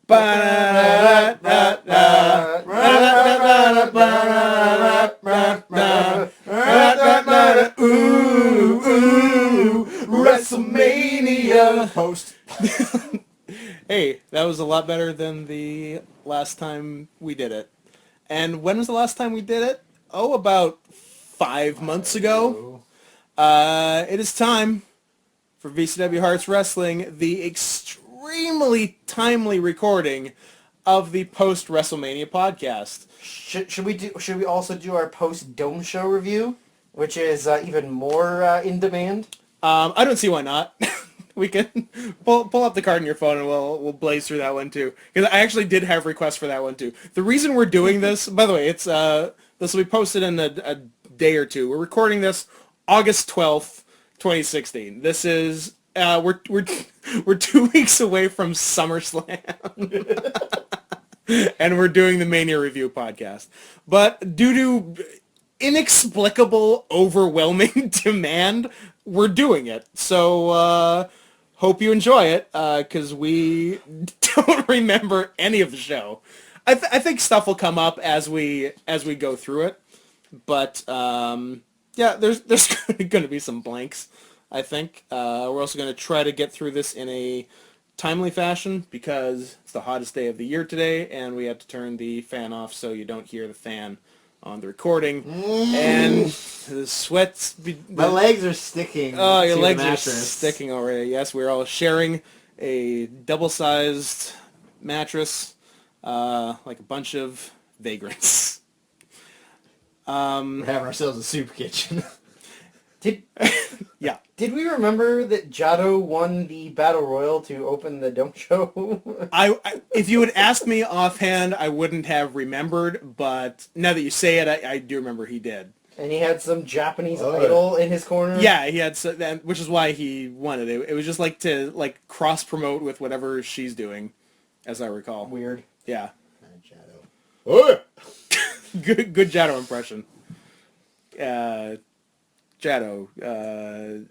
WrestleMania post. Hey, that was a lot better than the last time we did it. And when was the last time we did it? Oh, about 5 months ago. It is time for VCW Hearts Wrestling, the extremely timely recording of the post-WrestleMania podcast. Should we also do our post Dome Show review, which is even more in demand? I don't see why not. We can pull up the card on your phone and we'll blaze through that one too. Because I actually did have requests for that one too. The reason we're doing this, by the way, it's this will be posted in a day or two. We're recording this August 12th, 2016. This is we're 2 weeks away from SummerSlam. And we're doing the Mania review podcast. But due to inexplicable, overwhelming demand, we're doing it. So hope you enjoy it, because we don't remember any of the show. I think stuff will come up as we go through it, but yeah, there's going to be some blanks. I think we're also going to try to get through this in a timely fashion because it's the hottest day of the year today, and we have to turn the fan off so you don't hear the fan on the recording. And the sweats. My legs are sticking. Oh, your legs are sticking already. Yes, we're all sharing a double-sized mattress, like a bunch of vagrants. We're having ourselves a soup kitchen. Yeah. Did we remember that Giotto won the Battle Royal to open the Dome Show? If you had asked me offhand, I wouldn't have remembered, but now that you say it, I do remember he did. And he had some Japanese idol in his corner? Yeah, he had, which is why he won it. It was just like to cross-promote with whatever she's doing, as I recall. Weird. Yeah. Giotto. Good Giotto impression. Giotto,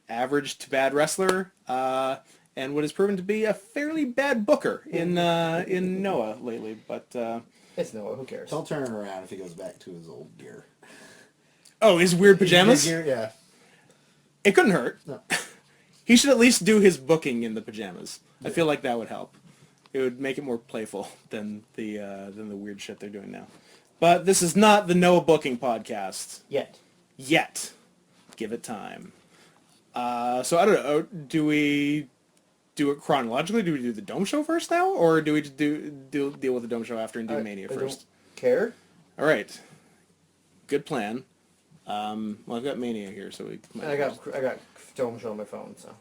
average to bad wrestler, and what has proven to be a fairly bad booker in Noah lately. But it's Noah. Who cares? He'll turn it around if he goes back to his old gear. Oh, his weird pajamas? His gear, yeah. It couldn't hurt. No. He should at least do his booking in the pajamas. Yeah. I feel like that would help. It would make it more playful than the weird shit they're doing now. But this is not the Noah booking podcast. Yet. Give it time. So I don't know. Do we do it chronologically? Do we do the Dome Show first now, or do we just deal with the Dome Show after and do Mania first? I don't care. All right. Good plan. Well, I've got Mania here, so we. I got Dome Show on my phone, so.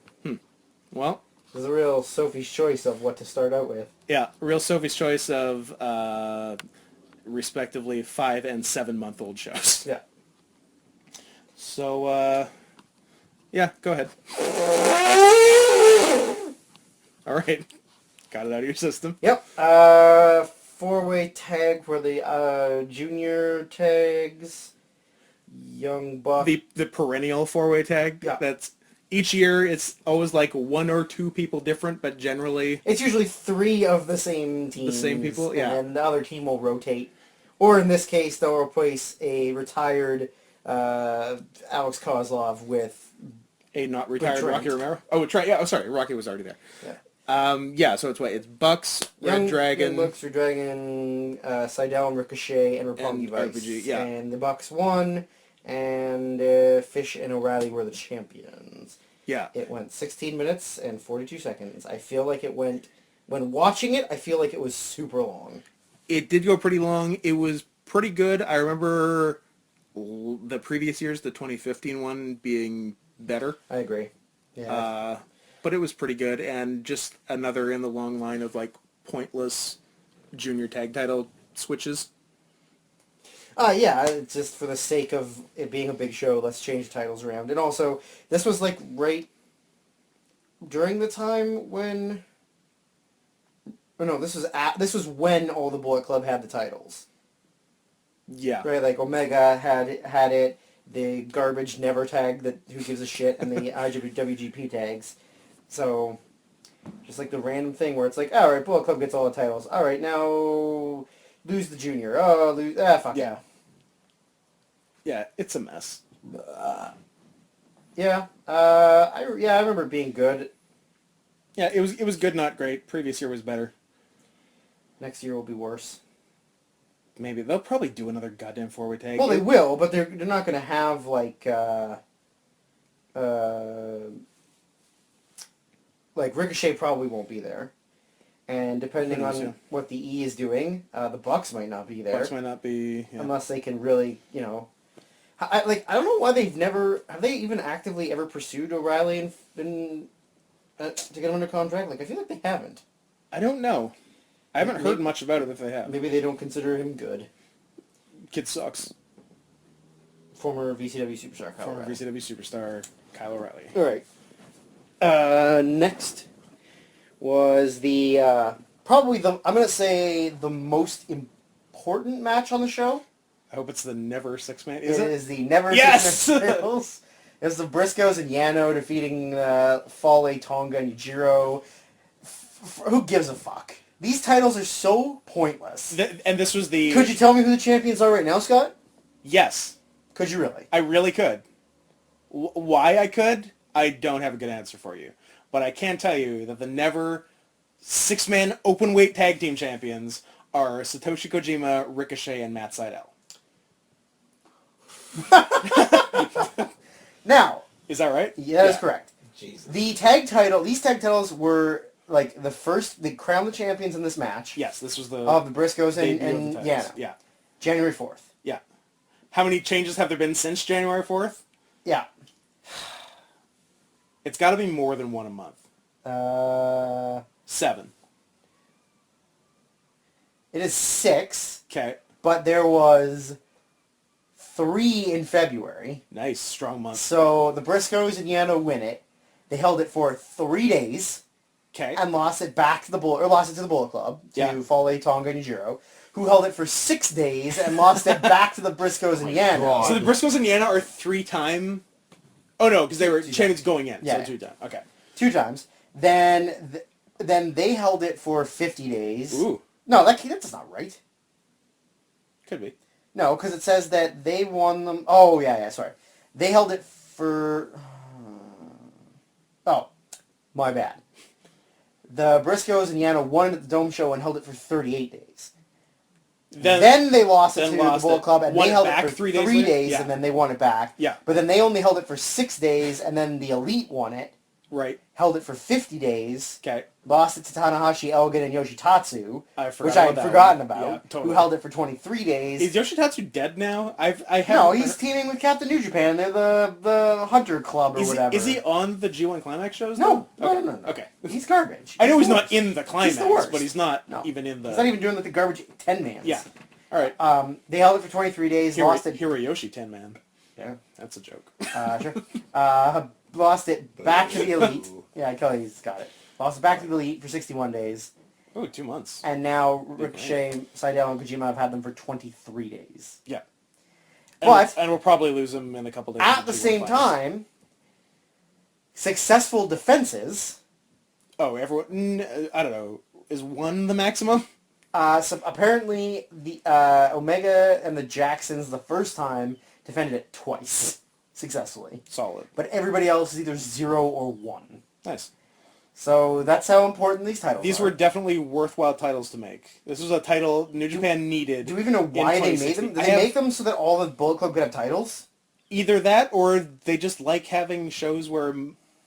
Well. This is a real Sophie's choice of what to start out with. Yeah, real Sophie's choice of respectively 5 and 7-month-old shows. Yeah. So, yeah, go ahead. All right. Got it out of your system. Yep. 4-way tag for the junior tags. Young Buck. The perennial 4-way tag. Yeah. That's each year. It's always like 1 or 2 people different, but generally it's usually 3 of the same team. The same people, yeah. And the other team will rotate, or in this case, they'll replace a retired Alex Kozlov with a not retired Rocky Romero. Oh, yeah. Oh, sorry, Rocky was already there. Yeah. Yeah. So it's Bucks, Red Dragon, Young Bucks, Red Dragon, Seidel and Ricochet, and Roppongi Vice. RPG, yeah. And the Bucks won, and Fish and O'Reilly were the champions. Yeah. It went 16 minutes and 42 seconds. I feel like it went, when watching it, I feel like it was super long. It did go pretty long. It was pretty good. I remember the previous years, the 2015 one being better. I agree. Yeah. But it was pretty good, and just another in the long line of pointless junior tag title switches. Yeah, it's just for the sake of it being a big show, let's change the titles around. And also, this was right during the time when... Oh no, this was when all the Bullet Club had the titles. Yeah. Right, Omega had it, the garbage never tag that who gives a shit, and the IWGP tags. So Just like the random thing where it's like, all right, Bullet Club gets all the titles. All right, now lose the junior. Oh, lose. Fuck Yeah. Yeah, it's a mess. it. Yeah. I remember it being good. Yeah, it was good, not great. Previous year was better. Next year will be worse. Maybe they'll probably do another goddamn 4-way tag. Well, they will, but they're not going to have like Ricochet probably won't be there, and depending Who knows, on yeah. what the E is doing, the Bucks might not be there. Bucks might not be. Yeah. Unless they can really, I don't know why have they even actively ever pursued O'Reilly to get him under contract? Like, I feel like they haven't. I don't know. I haven't heard much about it if they have. Maybe they don't consider him good. Kid sucks. Former VCW superstar Kyle Former O'Reilly. VCW superstar Kyle O'Reilly. All right. Next was probably I'm gonna say the most important match on the show. I hope it's the Never Six-Man. It is the Never Yes! Six-Man titles. It's the Briscoes and Yano defeating Fale, Tonga, and Yujiro. Who gives a fuck? These titles are so pointless. And this was the... Could you tell me who the champions are right now, Scott? Yes. Could you really? I really could. Why I could, I don't have a good answer for you. But I can tell you that the Never Six-Man Open-Weight Tag Team Champions are Satoshi Kojima, Ricochet, and Matt Sydal. Now... Is that right? Yeah, that's correct. Jesus. These tag titles were... Like, they crowned the champions in this match. Yes, this was the... Of the Briscoes debut of and the titles. Yano. Yeah. January 4th. Yeah. How many changes have there been since January 4th? Yeah. It's got to be more than one a month. 7. It is 6, Okay. but there was 3 in February. Nice. Strong month. So the Briscoes and Yano win it. They held it for 3 days. Okay. And lost it to the Bullet Club, to Fale, Tonga, and Yujiro, who held it for 6 days and lost it back to the Briscoes and Yano. God. So the Briscoes and Yana are 3-time... Oh, no, because they were champions going in. Yeah. So 2 times. Okay. 2 times. Then they held it for 50 days. Ooh. No, that's not right. Could be. No, because it says that they won them... Oh, yeah, sorry. They held it for... Oh, my bad. The Briscoes and Yano won it at the Dome Show and held it for 38 days. Then they lost it to the Bullet Club, and they held it for 3 days, Yeah. and then they won it back. Yeah. But then they only held it for 6 days, and then the Elite won it, Right. held it for 50 days, Okay. lost it to Tanahashi, Elgin, and Yoshitatsu, which I had about that forgotten one. about, Yeah, totally. who held it for 23 days. Is Yoshitatsu dead now? I have. No, he's teaming with Captain New Japan. They're the Hunter Club or whatever. Is he on the G1 Climax shows? No, though? Okay. no. Okay. He's garbage. I know he's the not worst. in the Climax, worst. but he's not No. even in the... He's not even doing like the garbage 10-mans. Yeah. All right. They held it for 23 days, lost it... Hiroyoshi 10-man. Yeah. That's a joke. Sure. Lost it back to the Elite. Yeah, Kelly's got it. Lost it back to the Elite for 61 days. Oh, 2 months. And now Ricochet, Sydal, and Kojima have had them for 23 days. Yeah. But... And we'll probably lose him in a couple days. At the same time, successful defenses... Oh, everyone... I don't know. Is 1 the maximum? So apparently, the Omega and the Jacksons the first time defended it twice successfully. Solid. But everybody else is either 0 or 1. Nice. So that's how important these titles These are. were definitely worthwhile titles to make. This was a title New Japan needed. Do we even know why they made them? Did they make them so that all the Bullet Club could have titles? Either that, or they just like having shows where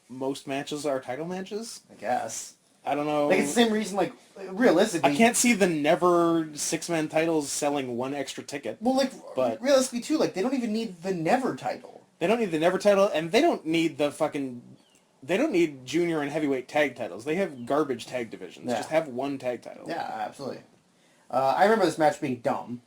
most matches are title matches. I guess. I don't know. Like, it's the same reason, like, realistically... I can't see the Never Six-Man titles selling 1 extra ticket. Well, like, but realistically, too, like, they don't even need the Never title. They don't need the Never title, and they don't need the fucking... They don't need junior and heavyweight tag titles. They have garbage tag divisions. Yeah. Just have 1 tag title. Yeah, absolutely. I remember this match being dumb.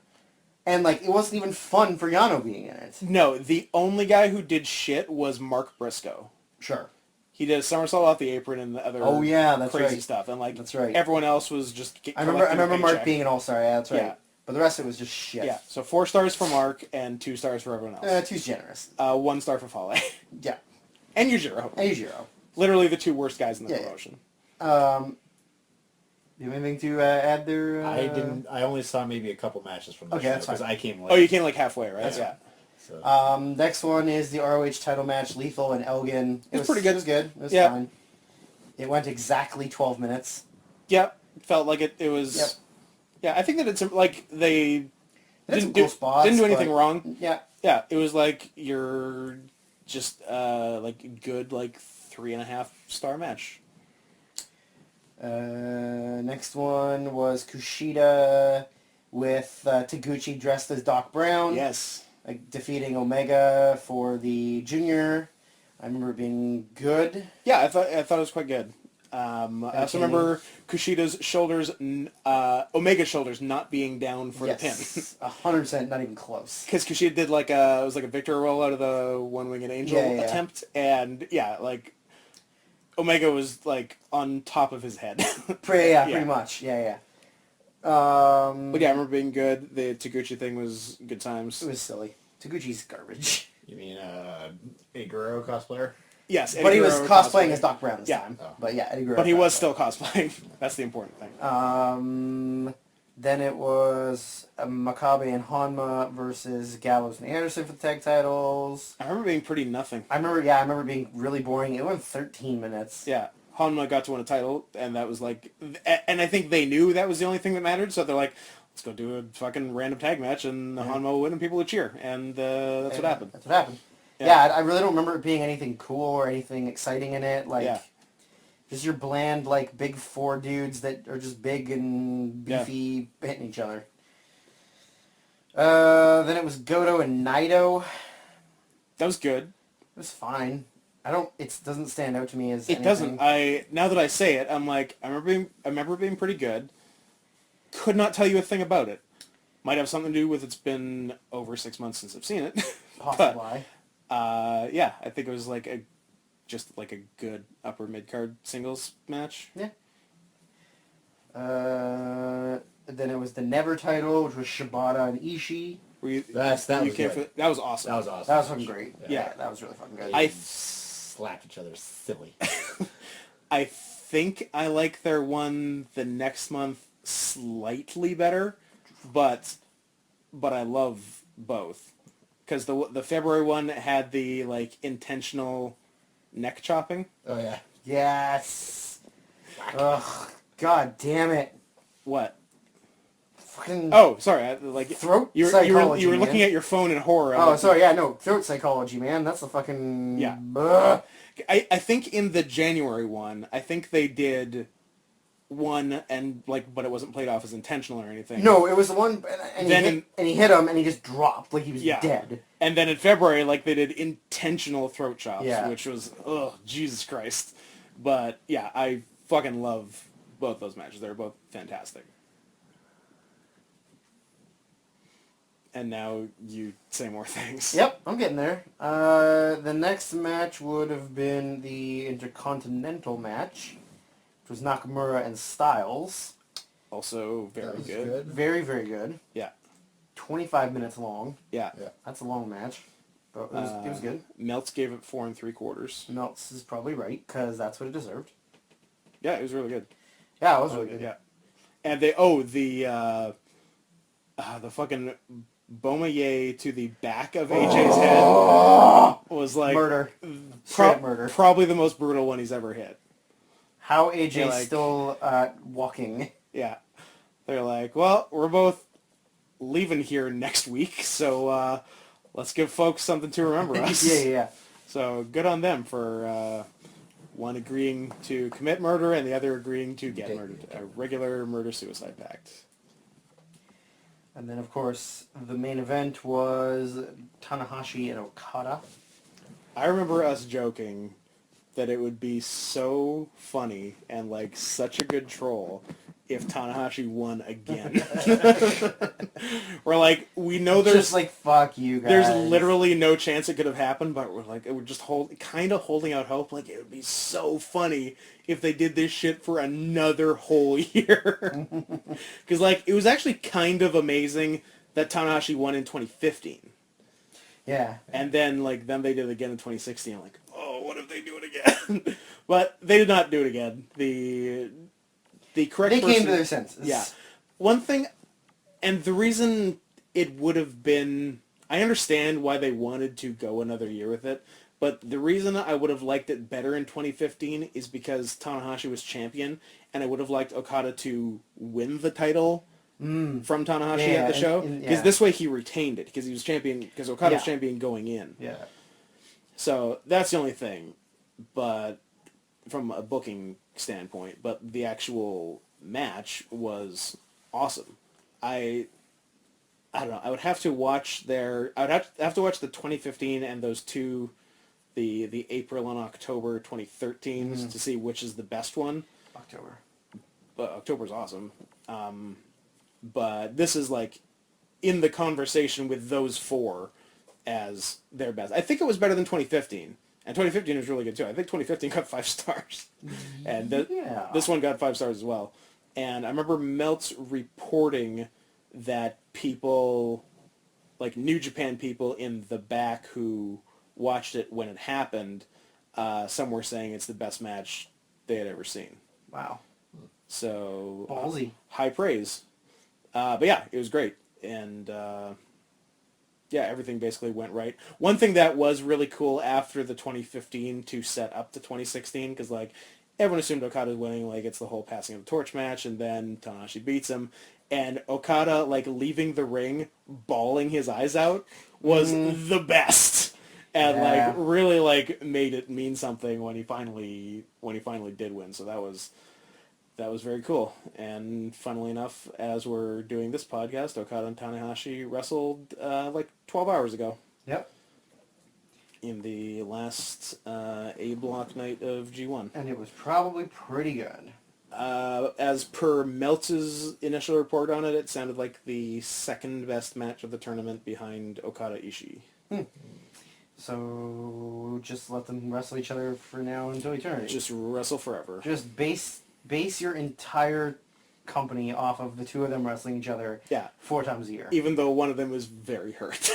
And, like, it wasn't even fun for Yano being in it. No, the only guy who did shit was Mark Briscoe. Sure. He did a somersault off the apron and the other that's crazy right. stuff. And, like, That's right. everyone else was just I remember Mark being an all-star, yeah, that's right. Yeah. But the rest of it was just shit. Yeah, so 4 stars for Mark and 2 stars for everyone else. Two's generous. 1 star for Fale. Yeah. And Yujiro. And Yujiro. Literally the 2 worst guys in the Yeah, yeah. promotion. You have anything to add there? I didn't. I only saw maybe a couple matches from the Okay, show that's fine. because I came late. Oh, you came like halfway, right? That's Yeah. So. Next one is the ROH title match, Lethal and Elgin. It was pretty good. It was good. It was Yeah. fine. It went exactly 12 minutes. Yep. Felt like it was... Yep. Yeah, I think that it's like they Didn't do, didn't do anything but- wrong. Yeah. Yeah, it was like your just like good like 3.5 star match. Next one was Kushida with Taguchi dressed as Doc Brown. Yes. Defeating Omega for the junior. I remember it being good. Yeah, I thought it was quite good. I also remember Kushida's shoulders, Omega's shoulders not being down for the pin. 100%, not even close. Because Kushida did like it was like a victory roll out of the one-winged angel attempt, and yeah, like Omega was like on top of his head. Pretty much. Yeah. But yeah, I remember being good. The Taguchi thing was good times. It was silly. Taguchi's garbage. You mean a Guerrero cosplayer? Yes, Eddie But he was Guerrero cosplaying as Doc Brown this time. Oh. But yeah, Eddie Guerrero. But he was still cosplaying. That's the important thing. Then it was Makabe and Hanma versus Gallows and Anderson for the tag titles. I remember being pretty nothing. I remember being really boring. It went 13 minutes. Yeah, Hanma got to win a title, and that was like, and I think they knew that was the only thing that mattered, so they're like, let's go do a fucking random tag match, and Hanma will win, and people would cheer, and that's what happened. That's what happened. Yeah, I really don't remember it being anything cool or anything exciting in it. Like, just your bland, like, big four dudes that are just big and beefy hitting each other. Then it was Goto and Naito. That was good. It was fine. It doesn't stand out to me as It anything. doesn't. Now that I say it, I'm like, I remember it being pretty good. Could not tell you a thing about it. Might have something to do with it's been over 6 months since I've seen it. Possibly. Yeah, I think it was like a good upper mid card singles match. Yeah. Then it was the Never title, which was Shibata and Ishii. That was good. That was awesome. That was awesome. That was fucking great. Yeah. That was really fucking good. They slapped each other silly. I think I like their one the next month slightly better, but I love both. Because the February one had the like intentional neck chopping. Oh yeah. Yes. Ugh. God damn it. What? Fucking. Oh, sorry. Throat you psychology, were looking man. at your phone in horror. Oh, sorry. Yeah, no. Throat psychology, man. That's the fucking. Yeah. Ugh. I think in the January one, I think they did one and like, but it wasn't played off as intentional or anything. No, it was the one, and he hit him, and he just dropped like he was dead. And then in February, like they did intentional throat chops, Yeah. which was Jesus Christ. But yeah, I fucking love both those matches. They're both fantastic. And now you say more things. Yep, I'm getting there. The next match would have been the Intercontinental match, which was Nakamura and Styles. Also very That was good. Very, very good. Yeah. 25 minutes long. Yeah. That's a long match. But it was good. Meltz gave it 4 3/4. Meltz is probably right, because that's what it deserved. Yeah, it was really good. Yeah, it was really good. Yeah. And the fucking Bomaye to the back of AJ's head was like Murder. Straight murder. Probably the most brutal one he's ever hit. How AJ's They're like- still walking. Yeah. They're like, well, we're both leaving here next week, so let's give folks something to remember us. Yeah. So good on them for one agreeing to commit murder and the other agreeing to get murdered. A regular murder-suicide pact. And then, of course, the main event was Tanahashi and Okada. I remember us joking that it would be so funny and like such a good troll if Tanahashi won again. We're like, we know there's just like, fuck you guys. there's literally no chance it could have happened, but we're just kind of holding out hope. Like, it would be so funny if they did this shit for another whole year. Because like, it was actually kind of amazing that Tanahashi won in 2015. Yeah. And then they did it again in 2016. I'm like, oh, what if they do it again? But they did not do it again. The correct They person, came to their senses. Yeah. One thing, and the reason it would have been, I understand why they wanted to go another year with it, but the reason I would have liked it better in 2015 is because Tanahashi was champion, and I would have liked Okada to win the title from Tanahashi at the show, because this way he retained it, because he was champion, because Okada was champion going in. Yeah. So that's the only thing, but from a booking standpoint, but the actual match was awesome. I don't know. I would have to watch I would have to watch the 2015 and those two, the April and October 2013s to see which is the best one. October. But October's awesome. But this is in the conversation with those four as their best. I think it was better than 2015. And 2015 was really good too. I think 2015 got 5 stars. And this one got 5 stars as well. And I remember Meltz reporting that people, New Japan people in the back who watched it when it happened, some were saying it's the best match they had ever seen. Wow. So Ballsy. High praise. But yeah, it was great. And everything basically went right. One thing that was really cool after the 2015 to set up the 2016, because everyone assumed Okada was winning, it's the whole passing of the torch match, and then Tanahashi beats him, and Okada leaving the ring, bawling his eyes out, was the best, and really made it mean something when he finally did win. So that was very cool. And funnily enough, as we're doing this podcast, Okada and Tanahashi wrestled 12 hours ago. Yep. In the last A block night of G1. And it was probably pretty good. As per Meltz's initial report on it, it sounded like the second best match of the tournament behind Okada Ishii. So just let them wrestle each other for now until eternity. Just wrestle forever. Just base your entire company off of the two of them wrestling each other 4 times a year. Even though one of them is very hurt.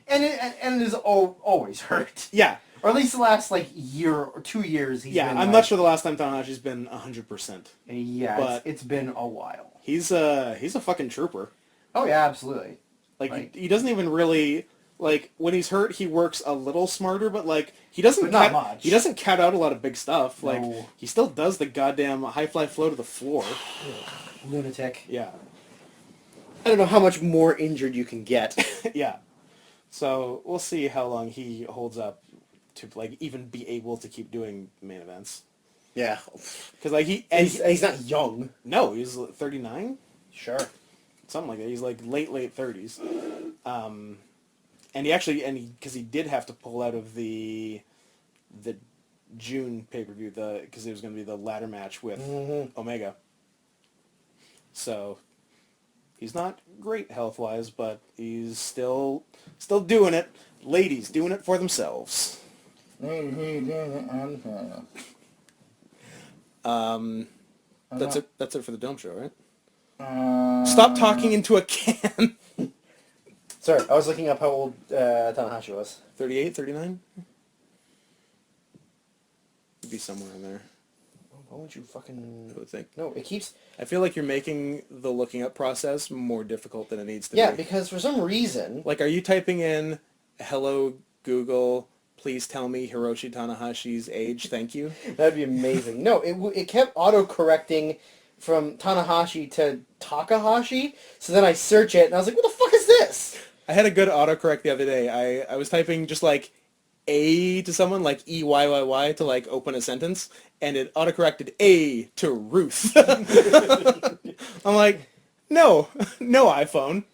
And it is always hurt. Yeah. Or at least the last year or 2 years he's been I'm not sure the last time Tanahashi's been 100%. Yeah, but it's been a while. He's a fucking trooper. Oh yeah, absolutely. He doesn't even really when he's hurt he works a little smarter, but he doesn't not much. He doesn't cut out a lot of big stuff. No. He still does the goddamn high fly flow to the floor. Lunatic. Yeah. I don't know how much more injured you can get. Yeah. So we'll see how long he holds up to even be able to keep doing main events. Yeah. Because he's not young. No, he's 39. Sure. Something like that. He's late 30s. And because he did have to pull out of the June pay-per-view, because it was going to be the ladder match with Omega. So he's not great health-wise, but he's still doing it. Ladies doing it for themselves. That's it for the Dome Show, right? Stop talking into a can. Sorry, I was looking up how old Tanahashi was. 38, 39? He'd be somewhere in there. Why would you fucking... I would think. No, it keeps... I feel like you're making the looking up process more difficult than it needs to be. Yeah, because for some reason... Are you typing in, hello, Google, please tell me Hiroshi Tanahashi's age, thank you? That'd be amazing. No, it kept auto-correcting from Tanahashi to Takahashi, so then I search it, and I was like, what the fuck is this? I had a good autocorrect the other day. I was typing just A to someone, E-Y-Y-Y, to open a sentence, and it autocorrected A to Ruth. I'm like, no iPhone.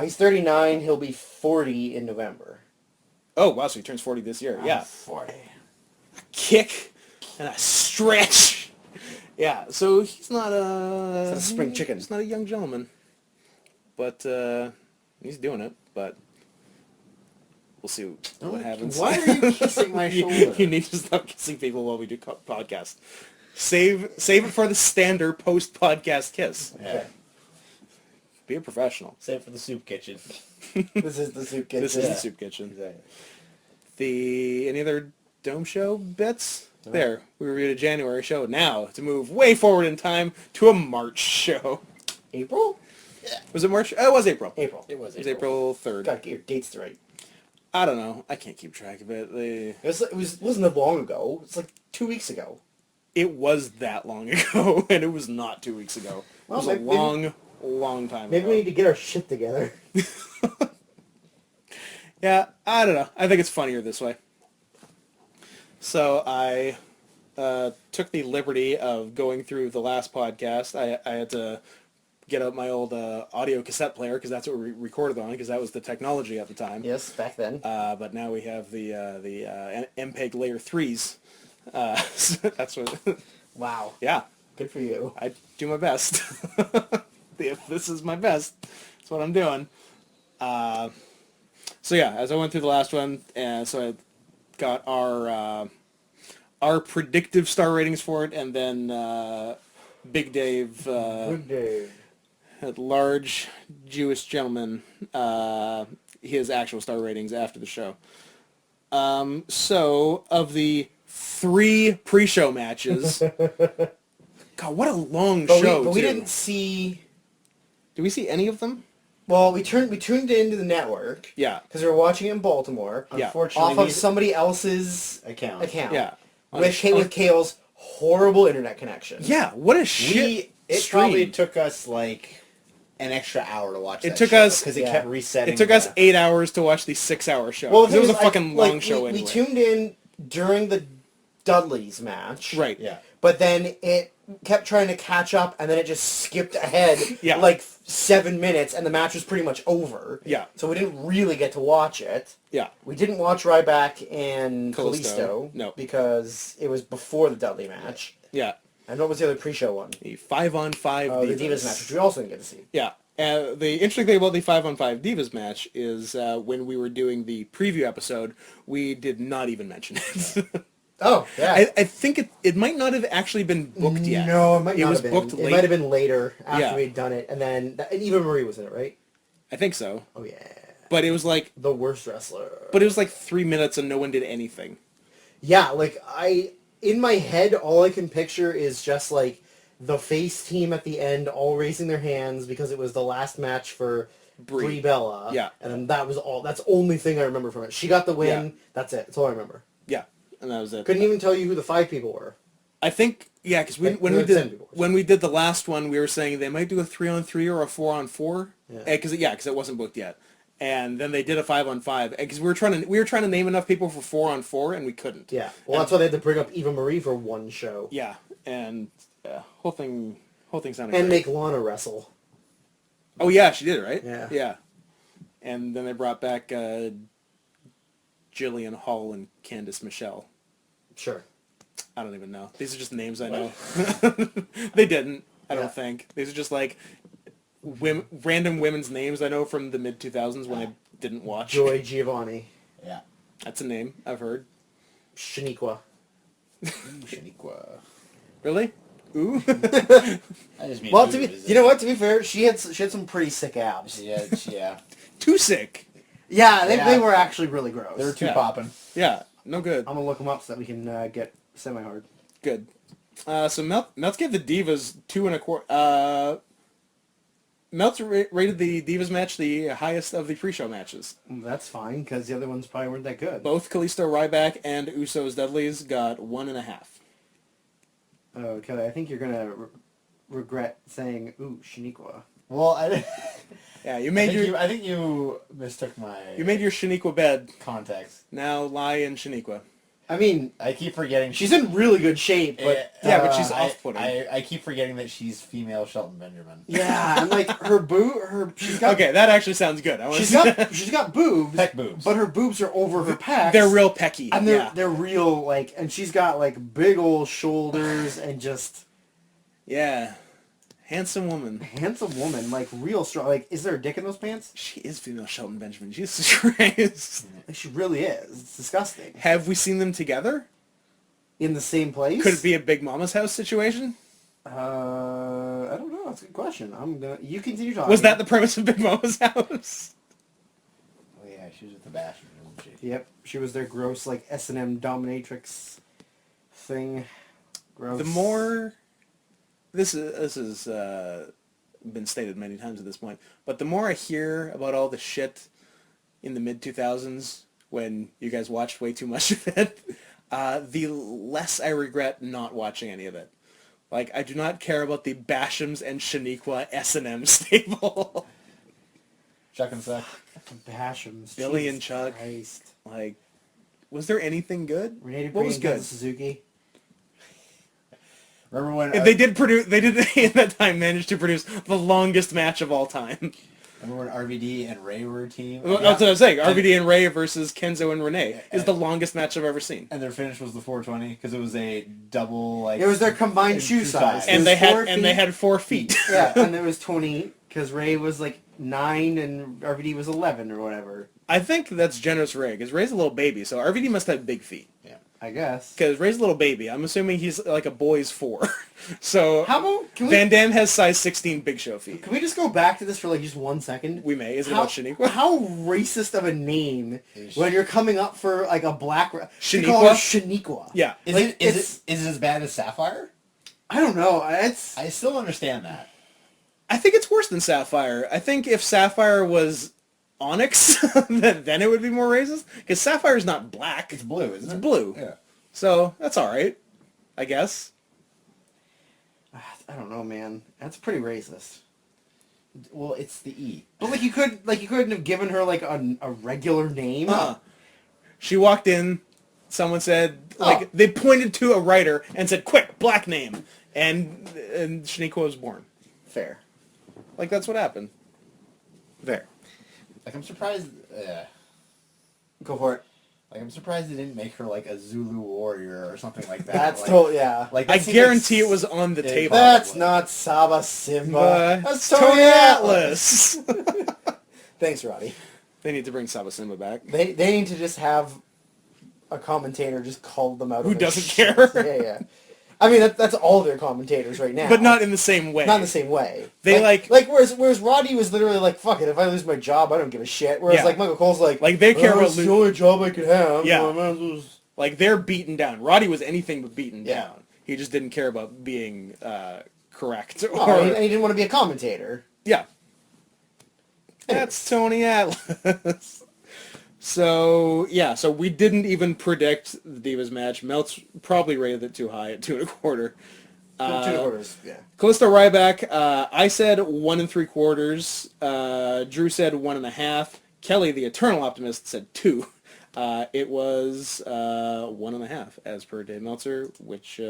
He's 39, he'll be 40 in November. Oh, wow, so he turns 40 this year. Yeah. 40. A kick and a stretch. Yeah, so he's not He's not a spring chicken. He's not a young gentleman. But he's doing it, but we'll see what happens. Why are you kissing my shoulder? You need to stop kissing people while we do podcast. Save it for the standard post-podcast kiss. Okay. Be a professional. Save it for the soup kitchen. This is the soup kitchen. This is Yeah. the soup kitchen. Exactly. Any other Dome Show bits? No. There. We reviewed a January show. Now, to move way forward in time to a March show. April? Was it March? Oh, it was April. April. It was It was April 3rd. Gotta get your dates right. I don't know. I can't keep track of it. Wasn't that long ago. It's like 2 weeks ago. It was that long ago, and it was not 2 weeks ago. Well, it was a long time Maybe ago. we need to get our shit together. Yeah, I don't know. I think it's funnier this way. So I took the liberty of going through the last podcast. I had to get out my old audio cassette player because that's what we recorded on because that was the technology at the time. Yes, back then. But now we have the MPEG Layer 3s. So that's what... Wow. Yeah. Good for you. I do my best. If this is my best, that's what I'm doing. So yeah, as I went through the last one, so I got our predictive star ratings for it, and then Big Dave, Good day. large Jewish gentleman, his actual star ratings after the show. So of the 3 pre-show matches, God, what a long show! But we too. didn't see. Did we see any of them? Well, we tuned into the network. Yeah. Because we were watching it in Baltimore. Yeah. Unfortunately, Off of somebody else's account. Yeah. With Kale's horrible internet connection. Yeah, what a shit It stream. probably took us like an extra hour to watch. It that took show, us- because it yeah. kept resetting. It took us 8 hours to watch the 6-hour show. Well, 'Cause it was a the thing fucking is, long show we anyway. We tuned in during the Dudley's match. Right. Yeah. But then it kept trying to catch up, and then it just skipped ahead Yeah. like 7 minutes, and the match was pretty much over. Yeah. So we didn't really get to watch it. Yeah. We didn't watch Ryback and Kalisto. Kalisto. No. Because it was before the Dudley match. Yeah. And what was the other pre-show one? The 5-on-5 Oh, Divas. the Divas match, which we also didn't get to see. Yeah. The interesting thing about the 5-on-5 Divas match is when we were doing the preview episode, we did not even mention it. Oh, yeah. I think it might not have actually been booked yet. No, it might It not was have been. booked It late. might have been later after Yeah. we'd done it, and then and Eva Marie was in it, right? I think so. Oh yeah, But it was like the worst wrestler. 3 minutes and no one did anything. Yeah, like in my head, all I can picture is just like the face team at the end, all raising their hands because it was the last match for Brie Bella. Yeah. and then that was all. That's the only thing I remember from it. She got the win. Yeah. That's it. That's all I remember. Yeah. And that was it. Couldn't even tell you who the 5 people were. I think, yeah, because Like, when we we had 10 did people. when we did the last one, we were saying they might do a 3-on-3 or a 4-on-4. Yeah. Because it wasn't booked yet. And then they did a 5-on-5 because we were trying to name enough people for 4-on-4 and we couldn't. Yeah. Well, that's why they had to bring up Eva Marie for one show. Yeah, and whole thing sounded And great. make Lana wrestle. Oh yeah, she did, right? Yeah. Yeah. And then they brought back Jillian Hall and Candice Michelle. Sure. I don't even know. These are just names I know. They didn't. I Yeah. don't think. These are just like random women's names I know from the mid 2000s when I didn't watch. Joy Giovanni. Yeah. That's a name I've heard. Shaniqua. Shaniqua. Really? Ooh. I just mean. Well, who is it? you know what? To be fair, she had some pretty sick abs. Yeah. Yeah. Too sick. Yeah, they Yeah. were actually really gross. They were too Yeah. popping. Yeah. No good. I'm gonna look them up so that we can get semi-hard. Good. So Meltz gave the Divas 2.25. Meltzer rated the Divas match the highest of the pre-show matches. That's fine, because the other ones probably weren't that good. Both Kalisto, Ryback, and Usos Dudleys got 1.5. Okay, I think you're gonna regret saying, "Ooh, Shaniqua." Well, Yeah, you I made think your I think you mistook my Shaniqua bed. context. Now lie in Shaniqua. I mean, I keep forgetting she's in really good shape, but Yeah, but she's I- off-putting. I keep forgetting that she's female Shelton Benjamin. yeah, and like she's got Okay, that actually sounds good. I wanna she's see- got boobs, Peck boobs. but her boobs are over her pecs. They're real pecky. and yeah. they're real like, and she's got like big old shoulders and just Yeah. Handsome woman. handsome woman, like real strong. Like, is there a dick in those pants? She is female Shelton Benjamin. Jesus Christ. Like, she really is. It's disgusting. Have we seen them together? In the same place? Could it be a Big Mama's house situation? I don't know. Oh, that's a good question. You continue talking. Was that the premise of Big Mama's house? Oh yeah, she was with the Basham, wasn't she? Yep, she was their gross like S&M dominatrix thing. Gross. The more this is been stated many times at this point, but the more I hear about all the shit in the mid 2000s when you guys watched way too much of it, the less I regret not watching any of it. Like, I do not care about the Bashams and Shaniqua S&M stable. Chuck and Suck. Bashams. Billy Jesus and Chuck. Christ. Like, was there anything good? Renee What was Dupree and good? Suzuki. Remember when They did at that time manage to produce the longest match of all time. Remember when RVD and Ray were a team? Well, that's what I was saying. RVD and Ray versus Kenzo and Renee is the longest match I've ever seen. And their finish was the 420 because it was a double like. It was their combined shoe size. And was they 4 had 4 feet. Yeah, and it was 20 because Ray was like 9 and RVD was 11 or whatever. I think that's generous Ray, because Ray's a little baby, so RVD must have big feet. Yeah. I guess. Because Ray's a little baby. I'm assuming he's like a boy's 4. So How about Van Damme has size 16 Big Show feet. Can we just go back to this for like just 1 second? We may. Is it about Shaniqua? How racist of a name when you're coming up for like a black... Shaniqua? You call her Shaniqua. Yeah. Is it as bad as Sapphire? I don't know. I still understand that. I think it's worse than Sapphire. I think if Sapphire was Onyx, then it would be more racist. Because Sapphire's not black. It's blue, isn't it? It's blue. Yeah. So that's all right, I guess. I don't know, man. That's pretty racist. Well, it's the E. But like you couldn't have given her like a regular name. She walked in. Someone said, they pointed to a writer and said, "Quick, black name," and Shaniqua was born. Fair. Like, that's what happened. There. Like, I'm surprised. Go for it. Like, I'm surprised they didn't make her like a Zulu warrior or something like that. That's like, totally, yeah. Like, I that seems guarantee like it was on the table. That's not Saba Simba. That's Tony Atlas. Thanks, Roddy. They need to bring Saba Simba back. They need to just have a commentator just call them out. Who of their doesn't shit. care. Yeah. I mean, that's all their commentators right now. But not in the same way. Not in the same way. They whereas Roddy was literally like, fuck it, if I lose my job, I don't give a shit. Whereas like Michael Cole's like they care about it's the only job I could have. Yeah. So I might as well just... Like, they're beaten down. Roddy was anything but beaten Yeah. down. He just didn't care about being correct. and he didn't want to be a commentator. Yeah. That's Tony Atlas. So we didn't even predict the Divas match. Meltz probably rated it too high at 2 1/4. 2 1/4, yeah. Callisto Ryback, I said 1 3/4. Drew said 1 1/2. Kelly, the Eternal Optimist, said 2. It was 1 1/2, as per Dave Meltzer, which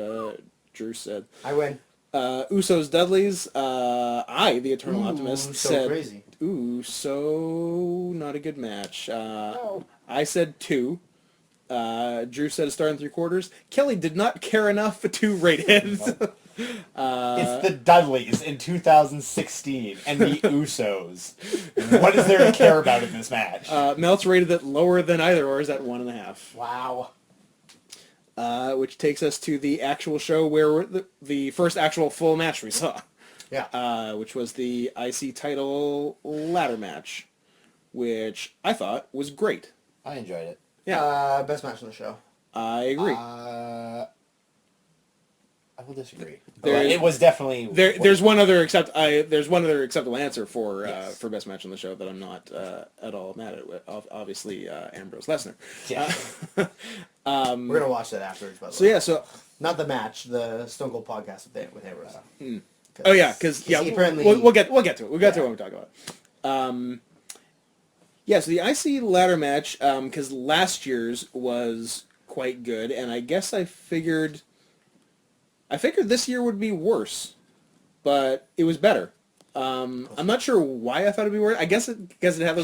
Drew said. I win. Usos Dudleys, I, the Eternal Optimist, so said... crazy. So not a good match. No. I said 2. Drew said a star and 3/4. Kelly did not care enough to rate it. It's the Dudleys in 2016 and the Usos. What is there to care about in this match? Meltz rated it lower than either ours at 1 1/2. Wow. Which takes us to the actual show where the first actual full match we saw. Yeah. Which was the IC title ladder match, which I thought was great. I enjoyed it. Yeah. Best match on the show. I agree. I will disagree. There- It was definitely There's one other acceptable answer for best match on the show that I'm not at all mad at. Obviously, Ambrose Lesnar. Yeah. We're gonna watch that afterwards. By the So way. yeah, so Not the match, the Stone Cold podcast with Ambrose. oh yeah, because he apparently we'll get to it. We'll get to it when we talk about it. Yeah, so the IC ladder match, because last year's was quite good, and I guess I figured this year would be worse, but it was better. I'm not sure why I thought it'd be worse. I guess because it had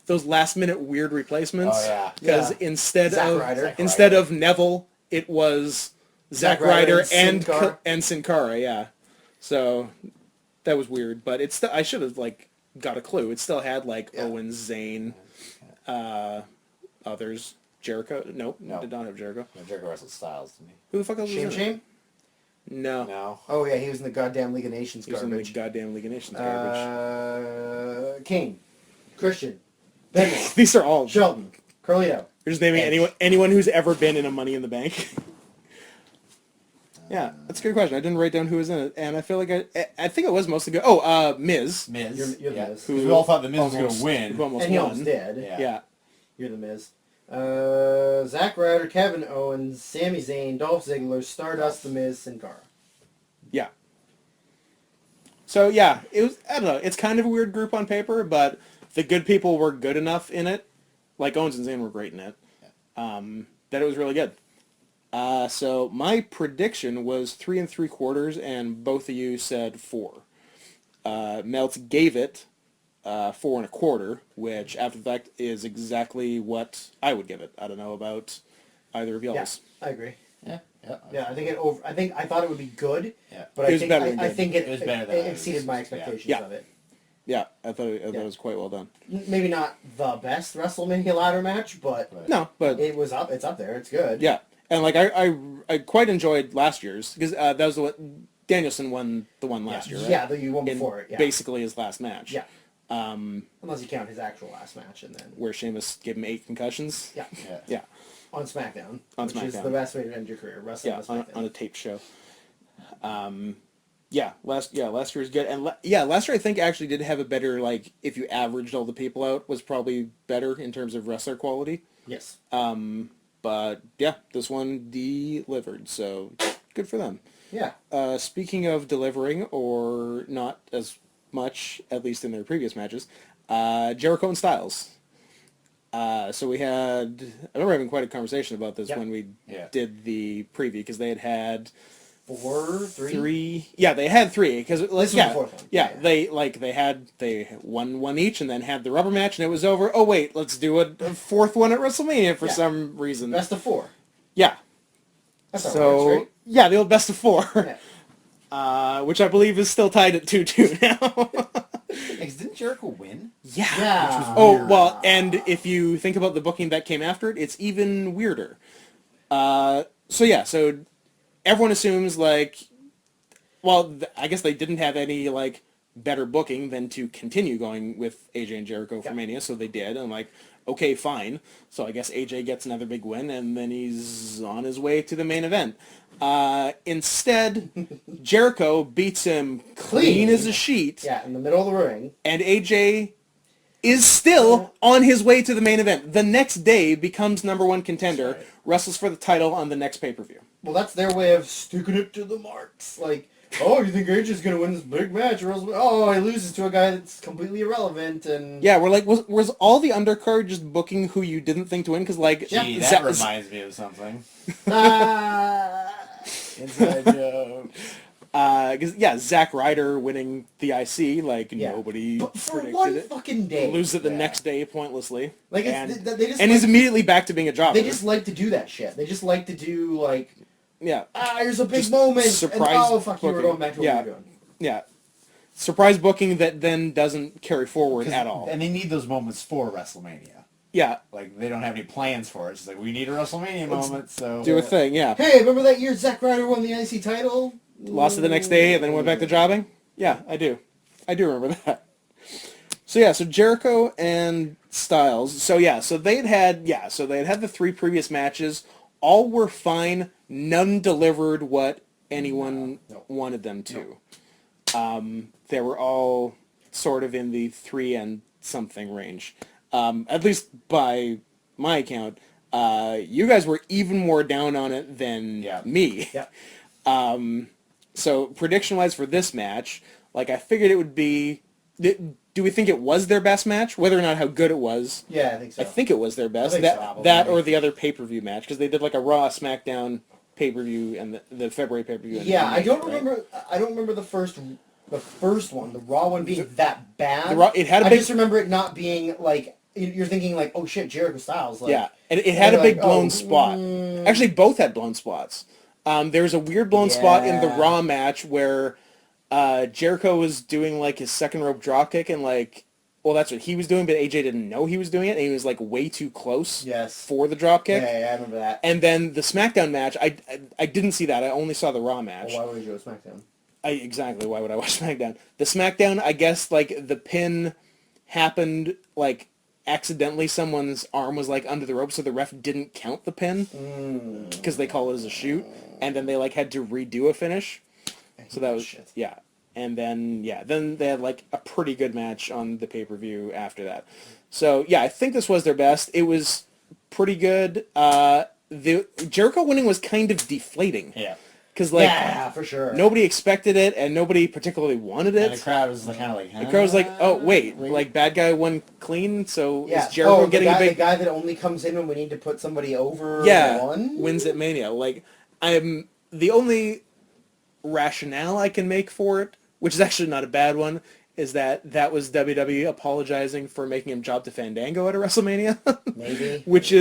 those last minute weird replacements. Oh, yeah. Because Yeah. instead Zack of Neville, it was Zack Ryder and Sin Cara. Yeah. So that was weird, but it's I should have got a clue. It still had Owens, Zayn, others, Jericho. Nope, No. did not have Jericho. No, Jericho wrestled Styles to me. Who the fuck else was in it? Shame. No. No. Oh yeah, he was in the goddamn League of Nations He was in the garbage. goddamn League of Nations garbage. Kane, Christian, Benoit, These are all... Shelton, Carlito. You're just naming Edge. anyone who's ever been in a Money in the Bank. Yeah, that's a good question. I didn't write down who was in it, and I feel like I think it was mostly good. Oh, Miz. Miz. You're yeah. Miz. 'Cause we all thought the Miz was going Almost- to win. who almost And he won. almost did. Yeah. You're the Miz. Zack Ryder, Kevin Owens, Sami Zayn, Dolph Ziggler, Stardust, The Miz, Sin Cara. Yeah. So yeah, it was. I don't know. It's kind of a weird group on paper, but the good people were good enough in it. Like Owens and Zayn were great in it. That it was really good. So my prediction was 3 3/4, and both of you said 4. Meltz gave it 4 1/4, which after the fact is exactly what I would give it. I don't know about either of y'all's. Yeah, I agree. Yeah. Yeah. Yeah, I thought it would be good. Yeah. But It was better than I good. think It was better than it I exceeded my was- yeah. expectations Yeah. of it. Yeah, I thought it was quite well done. Maybe not the best WrestleMania ladder match, but No, but it was up. It's up there. It's good. yeah, and like I quite enjoyed last year's because that was what Danielson won the one last year, right? Yeah, the one In before it. Yeah. basically his last match. Yeah. Unless you count his actual last match, and then Where Sheamus gave him 8 concussions. yeah, Yeah. Yeah, on SmackDown, On which is SmackDown. the best way to end your career, wrestling yeah, on on, SmackDown. on a taped show. Last year was good, and last year I think actually did have a better, like, if you averaged all the people out, was probably better in terms of wrestler quality. Yes. But yeah, this one delivered, so good for them. Yeah. Speaking of delivering, or not as much, at least in their previous matches, Jericho and Styles. So we had, I remember having quite a conversation about this Yep. when we Yeah. did the preview, because they had 4, 3. 3. Yeah, they had 3 because This was yeah, the fourth one. yeah, Yeah. they won one each and then had the rubber match and it was over. Oh wait, let's do a fourth one at WrestleMania for Yeah. some reason. Best of 4. Yeah. That's how it So works, right? yeah, the old best of 4, Yeah. which I believe is still tied at 2-2 now. Didn't Jericho win? Yeah. Yeah. Oh well, and if you think about the booking that came after it, it's even weirder. So everyone assumes, like, well, I guess they didn't have any, like, better booking than to continue going with AJ and Jericho for Yeah. Mania, so they did. I'm like, okay, fine. So I guess AJ gets another big win, and then he's on his way to the main event. Instead, Jericho beats him clean as a sheet, Yeah, in the middle of the ring. and AJ is still on his way to the main event. The next day becomes #1 contender, That's right. wrestles for the title on the next pay-per-view. Well, that's their way of sticking it to the marks. Like, oh, you think AJ's going to win this big match? Or else, oh, he loses to a guy that's completely irrelevant. And Yeah, we're like, was all the undercard just booking who you didn't think to win? Because, like, Gee, Za- that reminds me of something. Ah. Inside joke. Zack Ryder winning the IC, like, Yeah. nobody But for predicted one it. fucking day. Lose it the Yeah. next day pointlessly. Like, and it's, they just and like, he's immediately back to being a jobber. they just like to do that shit. They just like to do, like, yeah, here's a big Just moment. surprise And, oh, fuck, you were booking. going back to what Yeah. you were doing. yeah. Surprise booking that then doesn't carry forward at all. And they need those moments for WrestleMania. Yeah, Like, they don't have any plans for it. It's like, we need a WrestleMania moment, so... do a thing, yeah. Hey, remember that year Zack Ryder won the IC title? Lost it the next day and then went back to jobbing? Yeah, I do. I do remember that. So Jericho and Styles. So they had the 3 previous matches. All were fine. None delivered what anyone wanted them to. They were all sort of in the 3 and something range. At least by my account. You guys were even more down on it than me. Yeah. So prediction-wise for this match, like, I figured it would be... Do we think it was their best match? Whether or not how good it was. Yeah, I think so. I think it was their best. think so. That or the other pay-per-view match, because they did like a Raw SmackDown pay-per-view and the February pay-per-view. And Yeah, I don't right? remember. I don't remember the first one, the Raw one, being that bad. The Raw- it had a I big- just remember it not being like you're thinking like, oh shit, Jericho Styles. Like, Yeah, and it had a you're big like, blown oh, spot. Actually, both had blown spots. There's a weird blown spot in the Yeah. Raw match where Jericho was doing like his second rope dropkick and like Well, that's what he was doing, but AJ didn't know he was doing it, and he was like way too close Yes. for the drop kick. Yeah, I remember that. And then the SmackDown match, I didn't see that. I only saw the Raw match. Well, why would you go SmackDown? Exactly. Why would I watch SmackDown? The SmackDown, I guess, like, the pin happened, like, accidentally someone's arm was, like, under the rope, so the ref didn't count the pin, because they call it as a shoot, and then they, like, had to redo a finish. So that was, shit. yeah. And then, then they had, like, a pretty good match on the pay-per-view after that. So, yeah, I think this was their best. It was pretty good. The Jericho winning was kind of deflating. Yeah. Because, like, yeah, for sure. nobody expected it, and nobody particularly wanted it. And the crowd was kind of like, The crowd was like, oh, wait, like, bad guy won clean, so Yeah. is Jericho getting a big... the guy that only comes in when we need to put somebody over one? Wins at Mania. Like, I'm... The only rationale I can make for it, which is actually not a bad one, is that was WWE apologizing for making him job to Fandango at a WrestleMania. Maybe. Which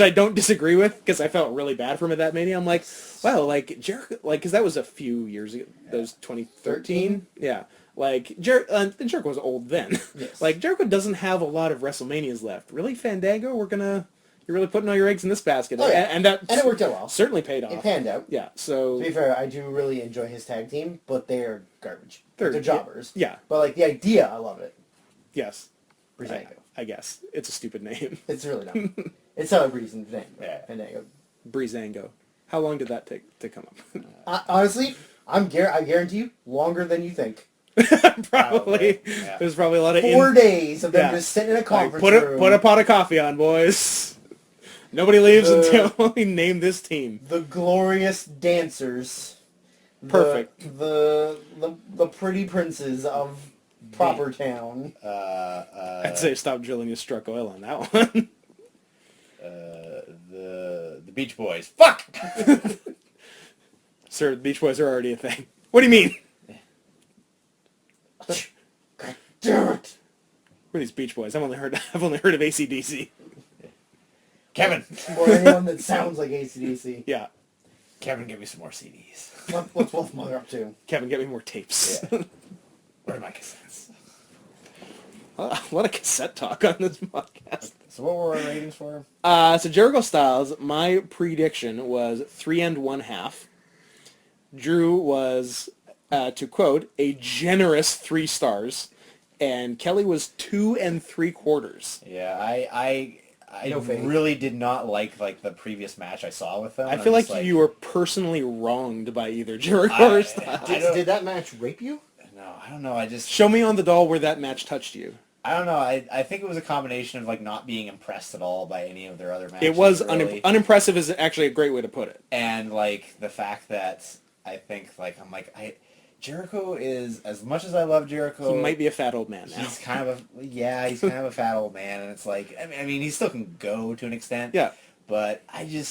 I don't disagree with, because I felt really bad for him at that Mania. I'm like, wow, like, Jericho, like, because that was a few years ago, that was 2013? Yeah. Like, Jericho was old then. Yes. Like, Jericho doesn't have a lot of WrestleManias left. Really, Fandango? You're really putting all your eggs in this basket. Oh, yeah. And that And it worked out well. certainly paid off. It panned out. Yeah, so... To be fair, I do really enjoy his tag team, but they are garbage. They're jobbers. Yeah. But, like, the idea, I love it. Yes. Breezango. I guess. It's a stupid name. It's really not. It's how it breathes in Yeah. Fandango. Breezango. How long did that take to come up? Honestly, I guarantee you, longer than you think. Probably. Yeah. There's probably a lot of... 4 days of them Yeah. just sitting in a Like, conference put room. a pot of coffee on, boys. Nobody leaves until we name this team. The glorious dancers. Perfect. The pretty princes of Proper Town. I'd say stop drilling your struck oil on that one. the Beach Boys. Fuck! Sir, the Beach Boys are already a thing. What do you mean? God damn it. Who are these Beach Boys? I've only heard of AC/DC. Kevin! Or anyone that sounds like AC/DC. Yeah. Kevin, give me some more CDs. What's Wolf Mother up to? Kevin, get me more tapes. Yeah. Where are my cassettes? A lot of cassette talk on this podcast. So what were our ratings for him? So Jericho Styles, my prediction was 3 1/2. Drew was, to quote, a generous 3 stars, and Kelly was 2 3/4. Yeah, I No faith. really did not like the previous match I saw with them. I feel like you were personally wronged by either Jericho I- or Styles. Did that match rape you? No, I don't know. I just Show me on the doll where that match touched you. I don't know. I think it was a combination of not being impressed at all by any of their other matches. It was really. unimpressive is actually a great way to put it. And the fact that I think Jericho is, as much as I love Jericho, He might be a fat old man now. he's kind of he's kind of a fat old man, and it's like I mean he still can go to an extent. Yeah. But I think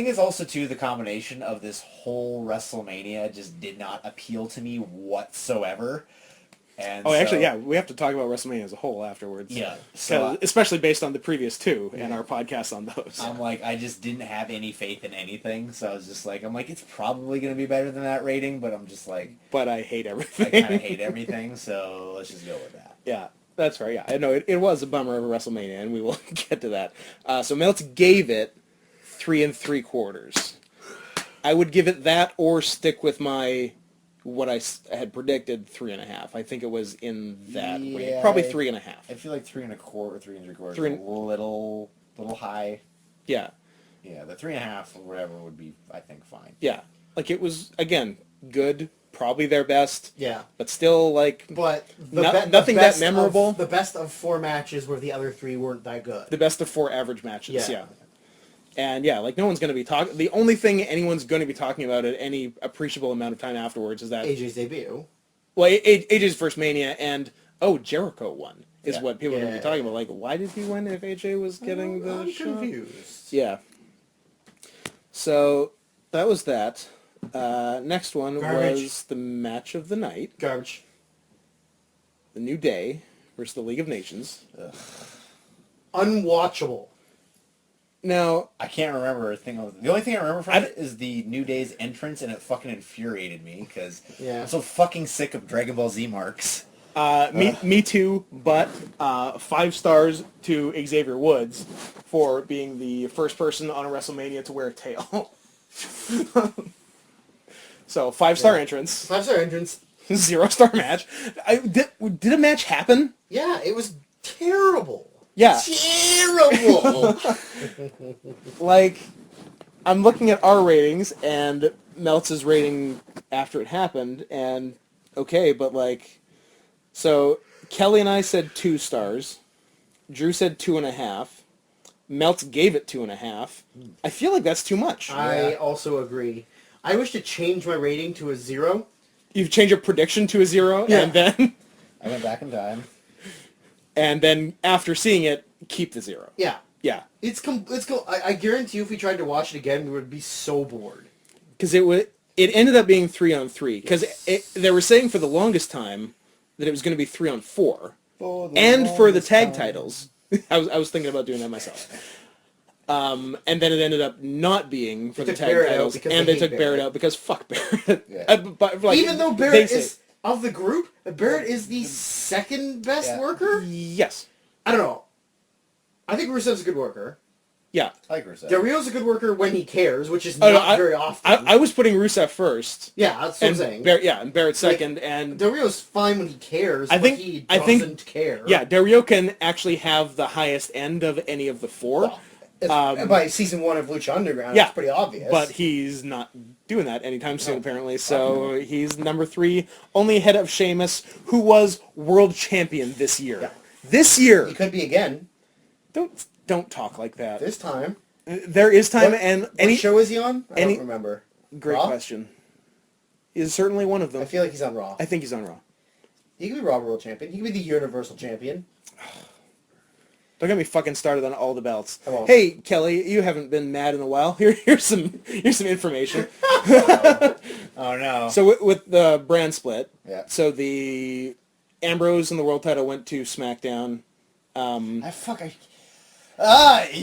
it's also too the combination of this whole WrestleMania just did not appeal to me whatsoever. And Actually, yeah, we have to talk about WrestleMania as a whole afterwards. Yeah. So, especially based on the previous two and our podcast on those. I'm I just didn't have any faith in anything, so I was just it's probably going to be better than that rating, but I'm just But I hate I everything. kind of hate everything, so let's just go with that. Yeah, that's right. Yeah, I know it was a bummer of a WrestleMania, and we will get to that. So Meltz gave it 3 3/4. I would give it that or stick with what I had predicted 3.5. I think it was in that range. Yeah, Probably 3.5. I feel like 3 1/4 or 3 3/4 Three- is a little high. Yeah, Yeah, the 3.5 or whatever would be, I think, fine. yeah. Like it was again good, probably their best, Yeah. but still But nothing that memorable. The best of 4 matches where the other 3 weren't that good. the best of 4 average matches. Yeah. Yeah. And yeah, no one's going to be talking. The only thing anyone's going to be talking about at any appreciable amount of time afterwards is that AJ's debut. well, AJ's first Mania and Jericho won is Yeah. what people are going to Yeah. be talking about. Why did he win if AJ was getting the I'm shot? confused. Yeah. So that was that. Next one Garbage. was the match of the night, Garbage. the New Day versus the League of Nations. Unwatchable. Now, I can't remember a thing. The only thing I remember from it is the New Day's entrance, and it fucking infuriated me because Yeah. I'm so fucking sick of Dragon Ball Z marks. Me too, but 5 stars to Xavier Woods for being the first person on a WrestleMania to wear a tail. So 5-star entrance, 5-star entrance. 0-star match. Did a match happen? Yeah, it was terrible. Yeah. Terrible. Like, I'm looking at our ratings and Meltz's rating after it happened, and okay, but like, so Kelly and I said 2 stars. Drew said 2.5. Meltz gave it 2.5. I feel like that's too much. I also agree. I wish to change my rating to a 0. You've changed your prediction to a 0, Yeah. and then I went back in time. and then after seeing it, keep the 0. Yeah. Yeah, I guarantee you if we tried to watch it again, we would be so bored. because it ended up being 3-on-3. Because they were saying for the longest time that it was going to be 3-on-4, and for the tag titles. I was thinking about doing that myself. And then it ended up not being for the tag Barrett out titles, because and they they hate took Barrett Barrett. out because fuck Barrett. Yeah. But, like, Even though they Barrett say- is, of the group, Barrett is the second best Yeah. worker? Yes. I don't know. I think Rusev's a good worker. Yeah. I like Rusev. Del Rio's a good worker when he cares, which is Oh, no, not very often. I was putting Rusev first. yeah, that's what I'm And saying. and Barrett second, and Del Rio's fine when he cares, I think- but he I think- doesn't care. yeah, Del Rio can actually have the highest end of any of the 4. By season 1 of Lucha Underground, yeah, it's pretty obvious. But he's not doing that anytime soon, apparently. So he's number 3, only ahead of Sheamus, who was world champion this year. Yeah. This year. He could be again, Don't talk like that. this time. There is time, What- and What show is he on? I any- don't remember. great Raw? question. Is certainly one of them. I feel like he's on Raw. I think he's on Raw. He could be Raw World Champion. He could be the Universal Champion. Don't get me fucking started on all the belts. I won't. Hey, Kelly, you haven't been mad in a while. Here's some information. Oh no. So with the brand split, Yeah. so the Ambrose and the world title went to SmackDown. You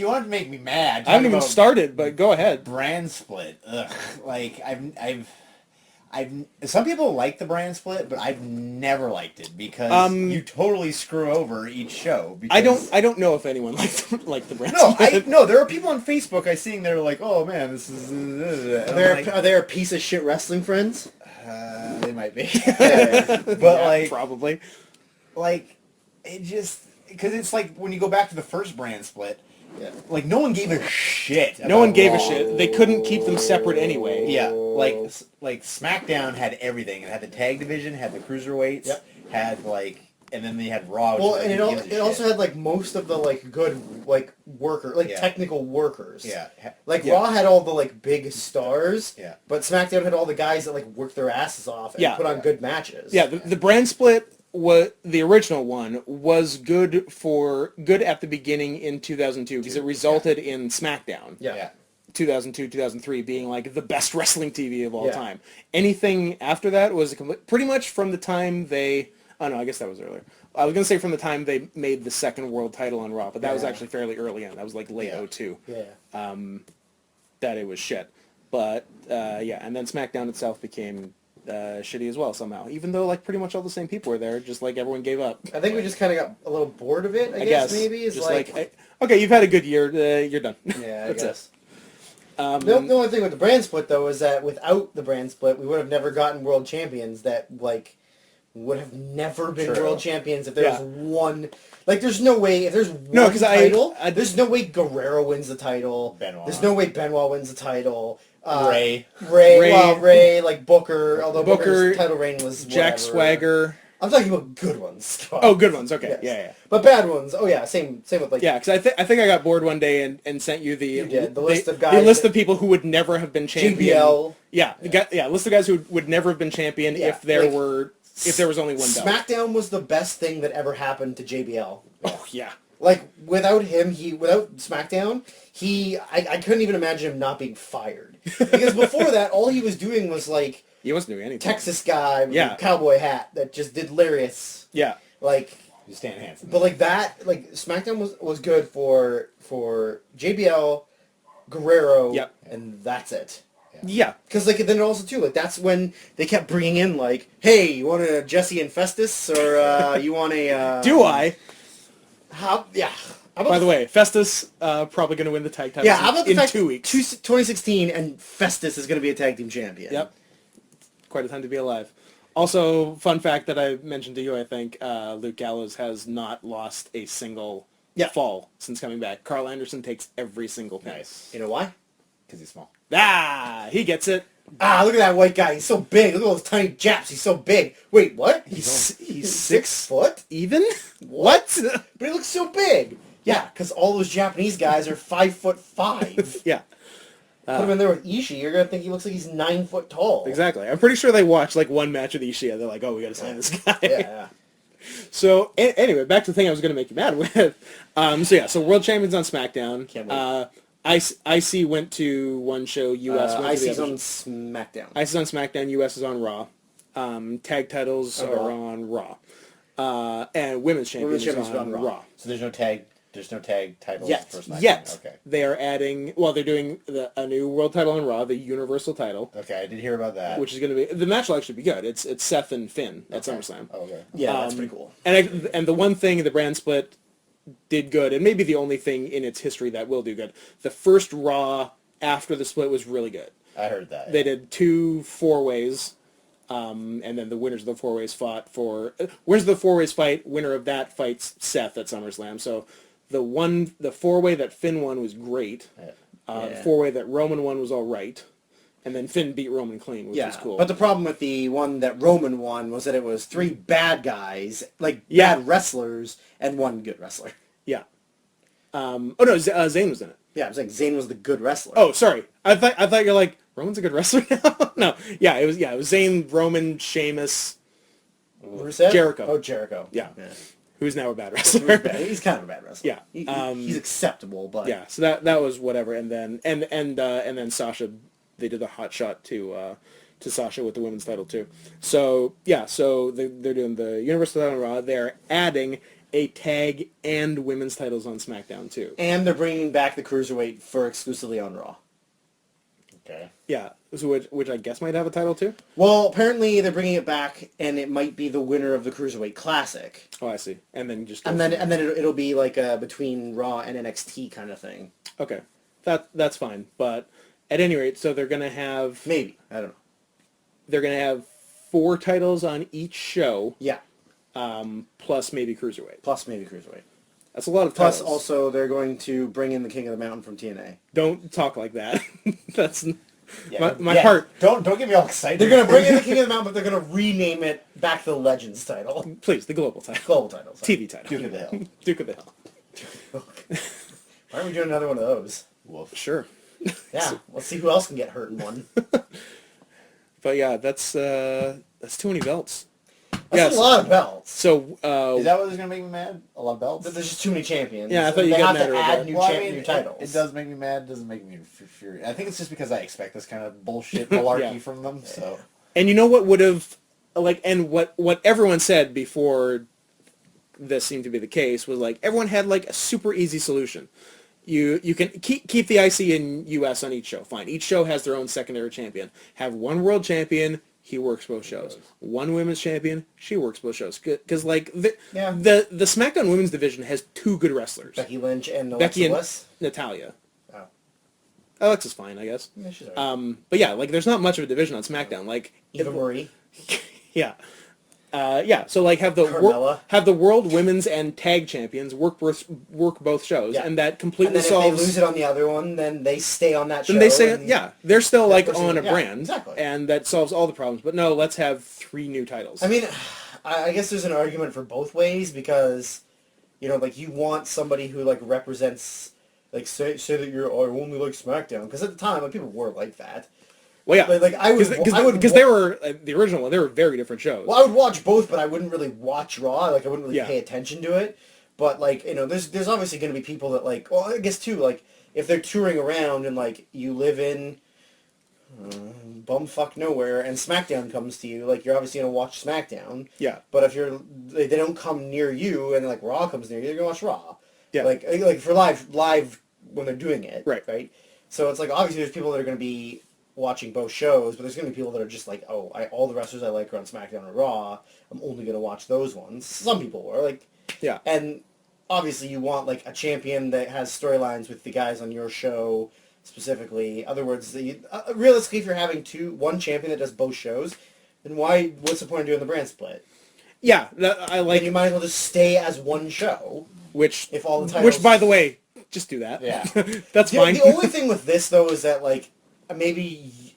want to make me mad. I haven't even Talking started, but go ahead. about brand split. Ugh. Like I've some people like the brand split, but I've never liked it because you totally screw over each show. Because I don't know if anyone liked the brand No, split. there are people on Facebook I see and they're like, oh man, this is. And Are they a piece of shit wrestling friends? they might be. Yeah. But Yeah, like, probably. like it just because it's like when you go back to the first brand split, Yeah. like no one gave a shit. No one about gave a Raw. shit. They couldn't keep them separate anyway. Yeah, like SmackDown had everything. It had the tag division, had the cruiserweights, Yep. had like, and then they had Raw. Which Well, was, like, and who gives a it also shit? had like most of the like good like worker like Yeah. technical workers. Yeah. Like Yeah. Raw had all the like big stars. Yeah. But SmackDown had all the guys that like worked their asses off and Yeah. put on good matches. Yeah, the brand split, the original one, was good at the beginning in 2002 because it resulted in SmackDown. Yeah. 2002, 2003 being like the best wrestling TV of all Yeah. time. Anything after that was pretty much from the time they... Oh no, I guess that was earlier. I was going to say from the time they made the second world title on Raw, but that was Yeah. actually fairly early in. That was like late Yeah. 02. Yeah. That it was shit. But yeah, and then SmackDown itself became shitty as well somehow. Even though like pretty much all the same people were there, just like everyone gave up. I think we just kind of got a little bored of it. I guess maybe is just like okay, you've had a good year. You're done. yeah. I That's guess. it. The only thing with the brand split though is that without the brand split, we would have never gotten world champions that like would have never been True. world champions if there was Yeah. one. Like, there's no way if there's one No, 'cause title. I- there's no way Guerrero wins the title. Benoit. There's no way Benoit wins the title. Ray. Ray, like Booker. Although Booker, Booker's title reign was Jack whatever. Swagger. I'm talking about good ones. Oh, good ones. Okay, Yes. yeah. But bad ones. Oh yeah, same with like. Yeah, because I think I got bored one day and sent you the You did. The list of the guys list that- of people who would never have been champion. JBL. Yeah, list of guys who would never have been champion Yeah, if there like, was only one belt. SmackDown was the best thing that ever happened to JBL. Oh yeah, Like without him, without SmackDown, I couldn't even imagine him not being fired. Because before that, all he was doing was like he wasn't doing anything. Texas guy with Yeah. a cowboy hat that just did lariats. Yeah, Like, Stan Hansen. but like that, like SmackDown was good for JBL, Guerrero, Yep. and that's it. Yeah. Because like then also too, like that's when they kept bringing in like, hey, you want a Jesse and Festus or you want a? Do I? How? Yeah. How about By the way, Festus probably going to win the tag titles yeah. How about the in fact 2 weeks. 2016 and Festus is going to be a tag team champion. Yep. Quite a time to be alive. Also, fun fact that I mentioned to you, I think, Luke Gallows has not lost a single fall since coming back. Carl Anderson takes every single pin. Nice. You know why? Because he's small. Ah, he gets it. Ah, look at that white guy. He's so big. Look at those tiny Japs. He's so big. Wait, what? He's 6 foot? even? What? But he looks so big. Yeah, because all those Japanese guys are 5'5". Yeah. Put him in there with Ishii, you're gonna think he looks like he's 9 foot tall. Exactly. I'm pretty sure they watched like one match with Ishii and they're like, oh, we got to sign this guy. Yeah. So anyway, back to the thing I was going to make you mad with. So world champions on SmackDown. Can't wait. IC went to one show. US went to the IC's other on SmackDown. IC's on SmackDown. US is on Raw. Tag titles On are Raw. on Raw. And women's champions Women's is on Raw. So there's no tag titles Yet. for SmackDown? Yet Okay. they are adding. Well, they're doing a new world title on Raw, the Universal title, Okay, I did hear about that. which is going to be the match will actually be good. It's Seth and Finn at SummerSlam. Oh, okay. Yeah, that's pretty cool. And the one thing the brand split did good, and maybe the only thing in its history that will do good, the first Raw after the split was really good. I heard that. They did 2 4-ways, and then the winners of the 4-ways fought for... winners of the 4-ways fight, winner of that fights Seth at SummerSlam. So the 4-way that Finn won was great. The 4-way that Roman won was all right. And then Finn beat Roman clean, which was cool. But the problem with the one that Roman won was that it was 3 bad guys, like bad wrestlers, and 1 good wrestler. Yeah. Zayn was in it. Yeah, I was like Zayn was the good wrestler. Oh, sorry. I thought you're like, Roman's a good wrestler now? No. Yeah, it was Zayn, Roman, Sheamus, Rusev? Jericho. Oh, Jericho. Yeah. Who's now a bad wrestler. He's kind of a bad wrestler. Yeah. He's acceptable, but Yeah, so that was whatever. And then Sasha, they did the hot shot to Sasha with the women's title too. So yeah, so they're doing the Universal title on Raw. They're adding a tag and women's titles on SmackDown too. And they're bringing back the Cruiserweight for exclusively on Raw. Okay. Yeah, so which I guess might have a title too. Well, apparently they're bringing it back, and it might be the winner of the Cruiserweight Classic. Oh, I see. And then just And then it'll be like a between Raw and NXT kind of thing. okay, that's fine. But at any rate, so they're gonna have Maybe, I don't know. they're gonna have 4 titles on each show. Yeah, Plus maybe Cruiserweight. plus maybe Cruiserweight. That's a lot of Plus, titles. also they're going to bring in the King of the Mountain from TNA. Don't talk like that. That's Yeah, my heart. Don't get me all excited. They're going to bring in the King of the Mountain, but they're going to rename it back to the Legends title. Please, the global title. Global title. Sorry. TV title. Duke of the Hill. Duke of the Hill. Why aren't we doing another one of those? Wolf. Sure. Yeah, let's see who else can get hurt in one. But yeah, that's too many belts. That's a lot of belts. So Is that what was gonna make me mad? A lot of belts. There's just too many champions. Yeah, I thought you they got have to mad add at new titles. It does make me mad. It doesn't make me furious. I think it's just because I expect this kind of bullshit malarkey from them. So. and you know what would have what everyone said before this seemed to be the case was like everyone had like a super easy solution. You can keep the IC in US on each show. Fine. Each show has their own secondary champion. Have one world champion. He works both shows. One women's champion. She works both shows. Because like the SmackDown women's division has 2 good wrestlers. Becky Lynch and Alexa Becky and Bliss. Natalia. Oh. Alexa's fine, I guess. Yeah, she's all right. But yeah, like there's not much of a division on SmackDown. Like Eva Marie. yeah. So like have the world women's and tag champions work both shows, and that completely And then solves. if they lose it on the other one, then they stay on that show. Then they say, and they're still like person- on a yeah, brand, exactly. and that solves all the problems. But no, let's have 3 new titles. I mean, I guess there's an argument for both ways because, like you want somebody who like represents, like say that you're only like SmackDown because at the time like people were like that. well, yeah, Like I would because they were the original one. They were very different shows. Well, I would watch both, but I wouldn't really watch Raw. Like I wouldn't really Yeah. pay attention to it. But like there's obviously going to be people that like. Well, I guess too like if they're touring around and like you live in bumfuck nowhere and SmackDown comes to you, like you're obviously going to watch SmackDown. Yeah. But if they don't come near you and like Raw comes near you, you're going to watch Raw. Yeah. Like for live when they're doing it. Right. Right. So it's like obviously there's people that are going to be watching both shows, but there's going to be people that are just like, oh, all the wrestlers I like are on SmackDown and Raw. I'm only going to watch those ones. Some people are like, Yeah. and obviously you want like a champion that has storylines with the guys on your show specifically. In other words, realistically, if you're having one champion that does both shows, then what's the point of doing the brand split? Yeah, I like. Then you might as well just stay as one show. If all the titles... Which, by the way, just do that. Yeah. That's fine. The only thing with this, though, is that, like, maybe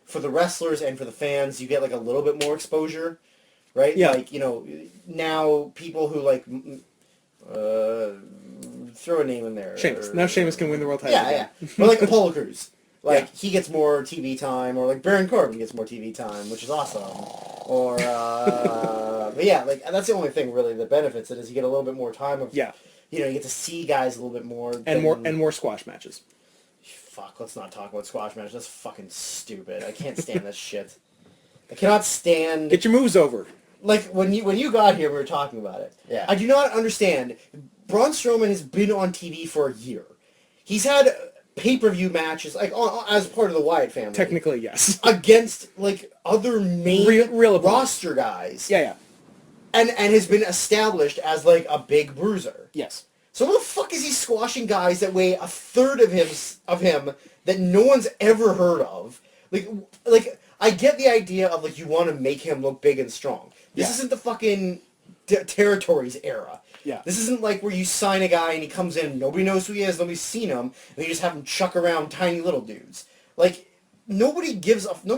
for the wrestlers and for the fans, you get, like, a little bit more exposure, right? Yeah. Like, now people who, like, throw a name in there. Sheamus. Now Sheamus can win the world title. Yeah. But, like, Apollo Crews. Like, he gets more TV time, or, like, Baron Corbin gets more TV time, which is awesome. Or, but yeah, like, that's the only thing, really, that benefits it, is you get a little bit more time of... Yeah. You get to see guys a little bit more. And more squash matches. Fuck, let's not talk about squash matches. That's fucking stupid. I can't stand this shit. I cannot stand... Get your moves over. Like, when you got here, we were talking about it. Yeah. I do not understand. Braun Strowman has been on TV for a year. He's had pay-per-view matches, like, as part of the Wyatt family. Technically, yes. Against, like, other main real roster guys. Yeah. And has been established as, like, a big bruiser. Yes. So what the fuck is he squashing guys that weigh a third of him that no one's ever heard of? Like I get the idea of, like, you want to make him look big and strong. This isn't the fucking territories era. Yeah. This isn't like where you sign a guy and he comes in, nobody knows who he is, nobody's seen him, and you just have him chuck around tiny little dudes. Like, nobody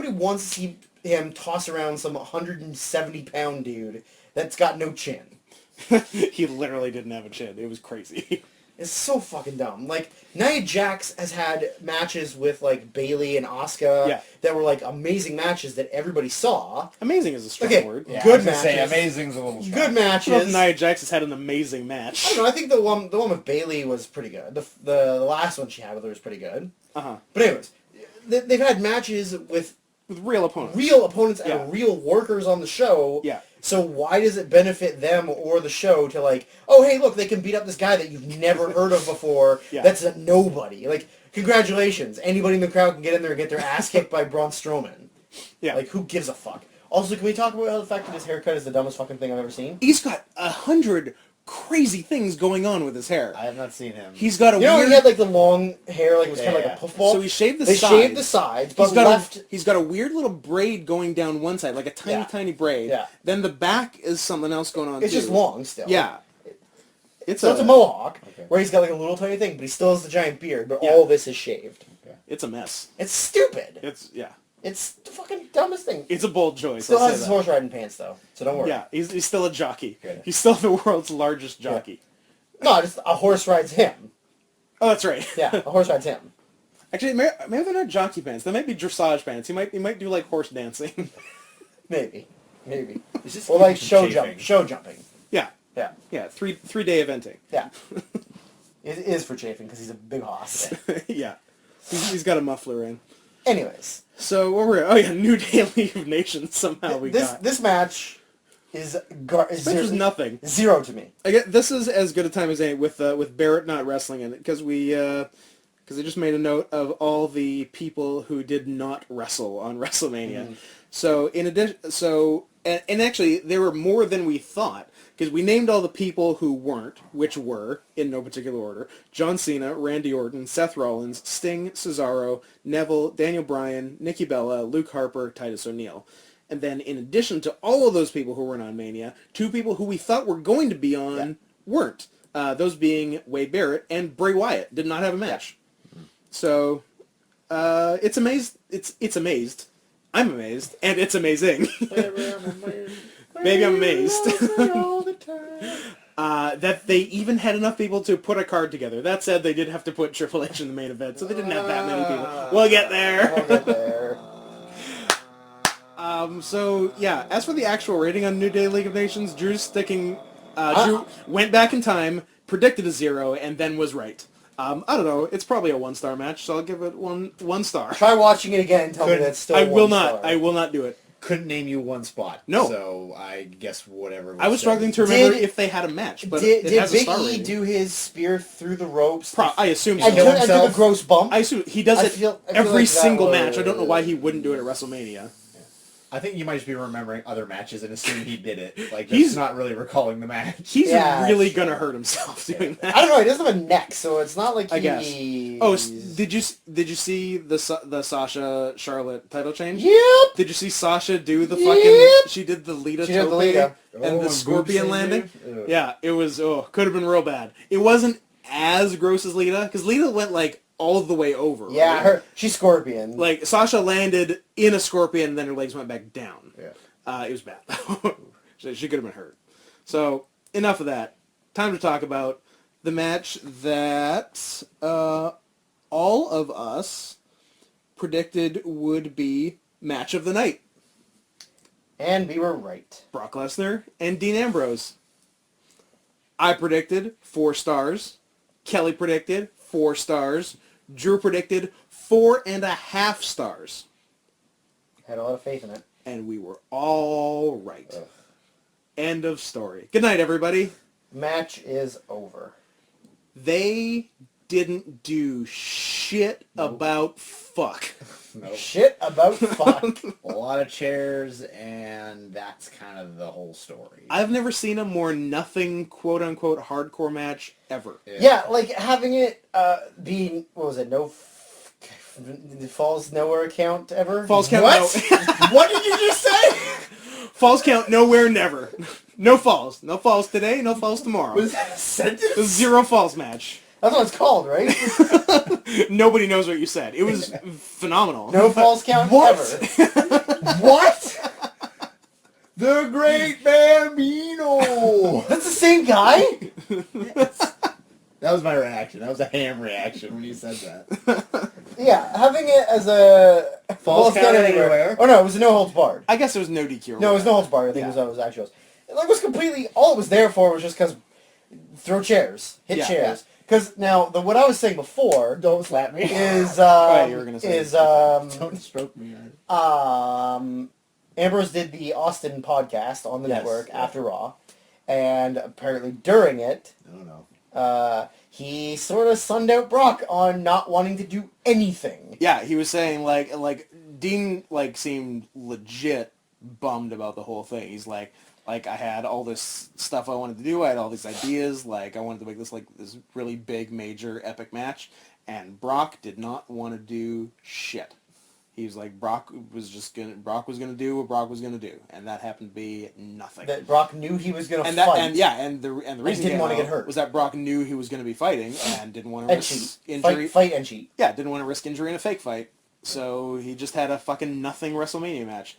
wants to see him toss around some 170-pound dude that's got no chin. He literally didn't have a chin. It was crazy. It's so fucking dumb. Like, Nia Jax has had matches with, like, Bayley and Asuka that were, like, amazing matches that everybody saw. Amazing is a strong word. Yeah, good matches. matches. Amazing's a little strong. Good matches. I don't know if Nia Jax has had an amazing match. I don't know. I think the one with Bayley was pretty good. The last one she had with her was pretty good. Uh-huh. But anyways, they've had matches with real opponents. Real opponents and real workers on the show. Yeah. So why does it benefit them or the show to, like, oh, hey, look, they can beat up this guy that you've never heard of before. That's a nobody. Like, congratulations. Anybody in the crowd can get in there and get their ass kicked by Braun Strowman. Yeah. Like, who gives a fuck? Also, can we talk about the fact that his haircut is the dumbest fucking thing I've ever seen? He's got 100 crazy things going on with his hair. I have not seen him. He's got a weird... he had, like, the long hair, like, it was kind of like a puffball? So he shaved the sides. They shaved the sides, but he's got a weird little braid going down one side, like a tiny braid. Yeah. Then the back is something else going on, It's just long still. Yeah. It's a mohawk, where he's got, like, a little tiny thing, but he still has the giant beard, but all this is shaved. Okay. It's a mess. It's stupid. It's the fucking dumbest thing. It's a bold choice. Still has his horse riding pants, though, so don't worry. Yeah, he's still a jockey. Good. He's still the world's largest jockey. No, just a horse rides him. Oh, that's right. Yeah, a horse rides him. Actually, maybe they're not jockey pants. They might be dressage pants. He might do, like, horse dancing. Maybe. Or, like, show jumping. Yeah. Yeah. Yeah, 3-day eventing. Yeah. It is for chafing, because he's a big hoss. Yeah. He's got a muffler in. Anyways. So, what were we... Oh, yeah, New Day League of Nations somehow got. This match is nothing. Zero to me. This is as good a time as any with Barrett not wrestling in it, because I just made a note of all the people who did not wrestle on WrestleMania. Mm-hmm. So in addition, and actually there were more than we thought, because we named all the people who weren't, which were in no particular order: John Cena, Randy Orton, Seth Rollins, Sting, Cesaro, Neville, Daniel Bryan, Nikki Bella, Luke Harper, Titus O'Neil. And then in addition to all of those people who weren't on Mania, two people who we thought were going to be on weren't. Those being Wade Barrett and Bray Wyatt did not have a match. Yeah. So it's amazed. It's amazed. I'm amazed, and it's amazing. Maybe I'm amazed. That they even had enough people to put a card together. That said, they did have to put Triple H in the main event, so they didn't have that many people. We'll get there. So, yeah, as for the actual rating on New Day League of Nations, Drew went back in time, predicted a 0, and then was right. I don't know, it's probably a 1-star match, so I'll give it one star. Try watching it again and tell me that's still I one will star. not. I will not do it. couldn't name you one spot. No. So I guess whatever. I was struggling to remember if they had a match, but it has a Big star E rating. do his spear through the ropes? I assume And so. do the gross bump? I assume he does I it feel every like that single was- match. I don't know why he wouldn't do it at WrestleMania. I think you might just be remembering other matches and assuming he did it. Like, He's- he's not really recalling the match. He's Yeah, really that's gonna hurt himself doing that. I don't know. He doesn't have a neck, so it's not like I guess. he's... Oh, did you see the Sasha Charlotte title change? Yep. Did you see Sasha do the fucking? Yep. She did the Lita She did the tope Lita. and the scorpion landing. Yeah, it was. Could have been real bad. It wasn't as gross as Lita because Lita went like all the way over. Yeah, right? she's Scorpion. Like Sasha landed in a scorpion, and then her legs went back down. Yeah. It was bad. She could have been hurt. So enough of that. Time to talk about the match that all of us predicted would be match of the night. And we were right. Brock Lesnar and Dean Ambrose. I predicted 4 stars. Kelly predicted 4 stars. Drew predicted 4.5 stars. Had a lot of faith in it. And we were all right. End of story. Good night, everybody. Match is over. They didn't do shit about fuck. Nope. Shit about fuck. A lot of chairs, and that's kind of the whole story. I've never seen a more nothing quote-unquote hardcore match ever. Yeah, like having it be, what was it, Falls Nowhere count ever? Falls count What? no. What did you just say? Falls count nowhere, never. No falls. No falls today, no falls tomorrow. Was that a sentence? A 0 falls match. That's what it's called, right? Nobody knows what you said. It was phenomenal. No falls count What? ever. What? The Great Bambino! That's the same guy? That was my reaction. That was a ham reaction when you said that. Yeah, having it as a Falls count anywhere. Oh no, it was a no holds barred. I guess it was no DQ. or No, it was no whatever. holds barred. I think Yeah. it was what it was actually. It was completely, all it was there for was just because throw chairs, hit Yeah, chairs. Because now, what I was saying before Don't slap me. is, you were gonna say. Don't stroke me. Ambrose did the Austin podcast on the Yes, network yeah. after Raw, and apparently during it, I don't know. he sort of sunned out Brock on not wanting to do anything. Yeah, he was saying like Dean seemed legit bummed about the whole thing. He's like I had all this stuff I wanted to do. I had all these ideas. Like I wanted to make this really big, major, epic match, and Brock did not want to do shit. He was like Brock was gonna do what Brock was gonna do, and that happened to be nothing. That Brock knew he was going to and fight. the reason he didn't want to came get out hurt. was that Brock knew he was going to be fighting and didn't want to and risk cheat. injury. Fight and cheat. Yeah, didn't want to risk injury in a fake fight. So he just had a fucking nothing WrestleMania match.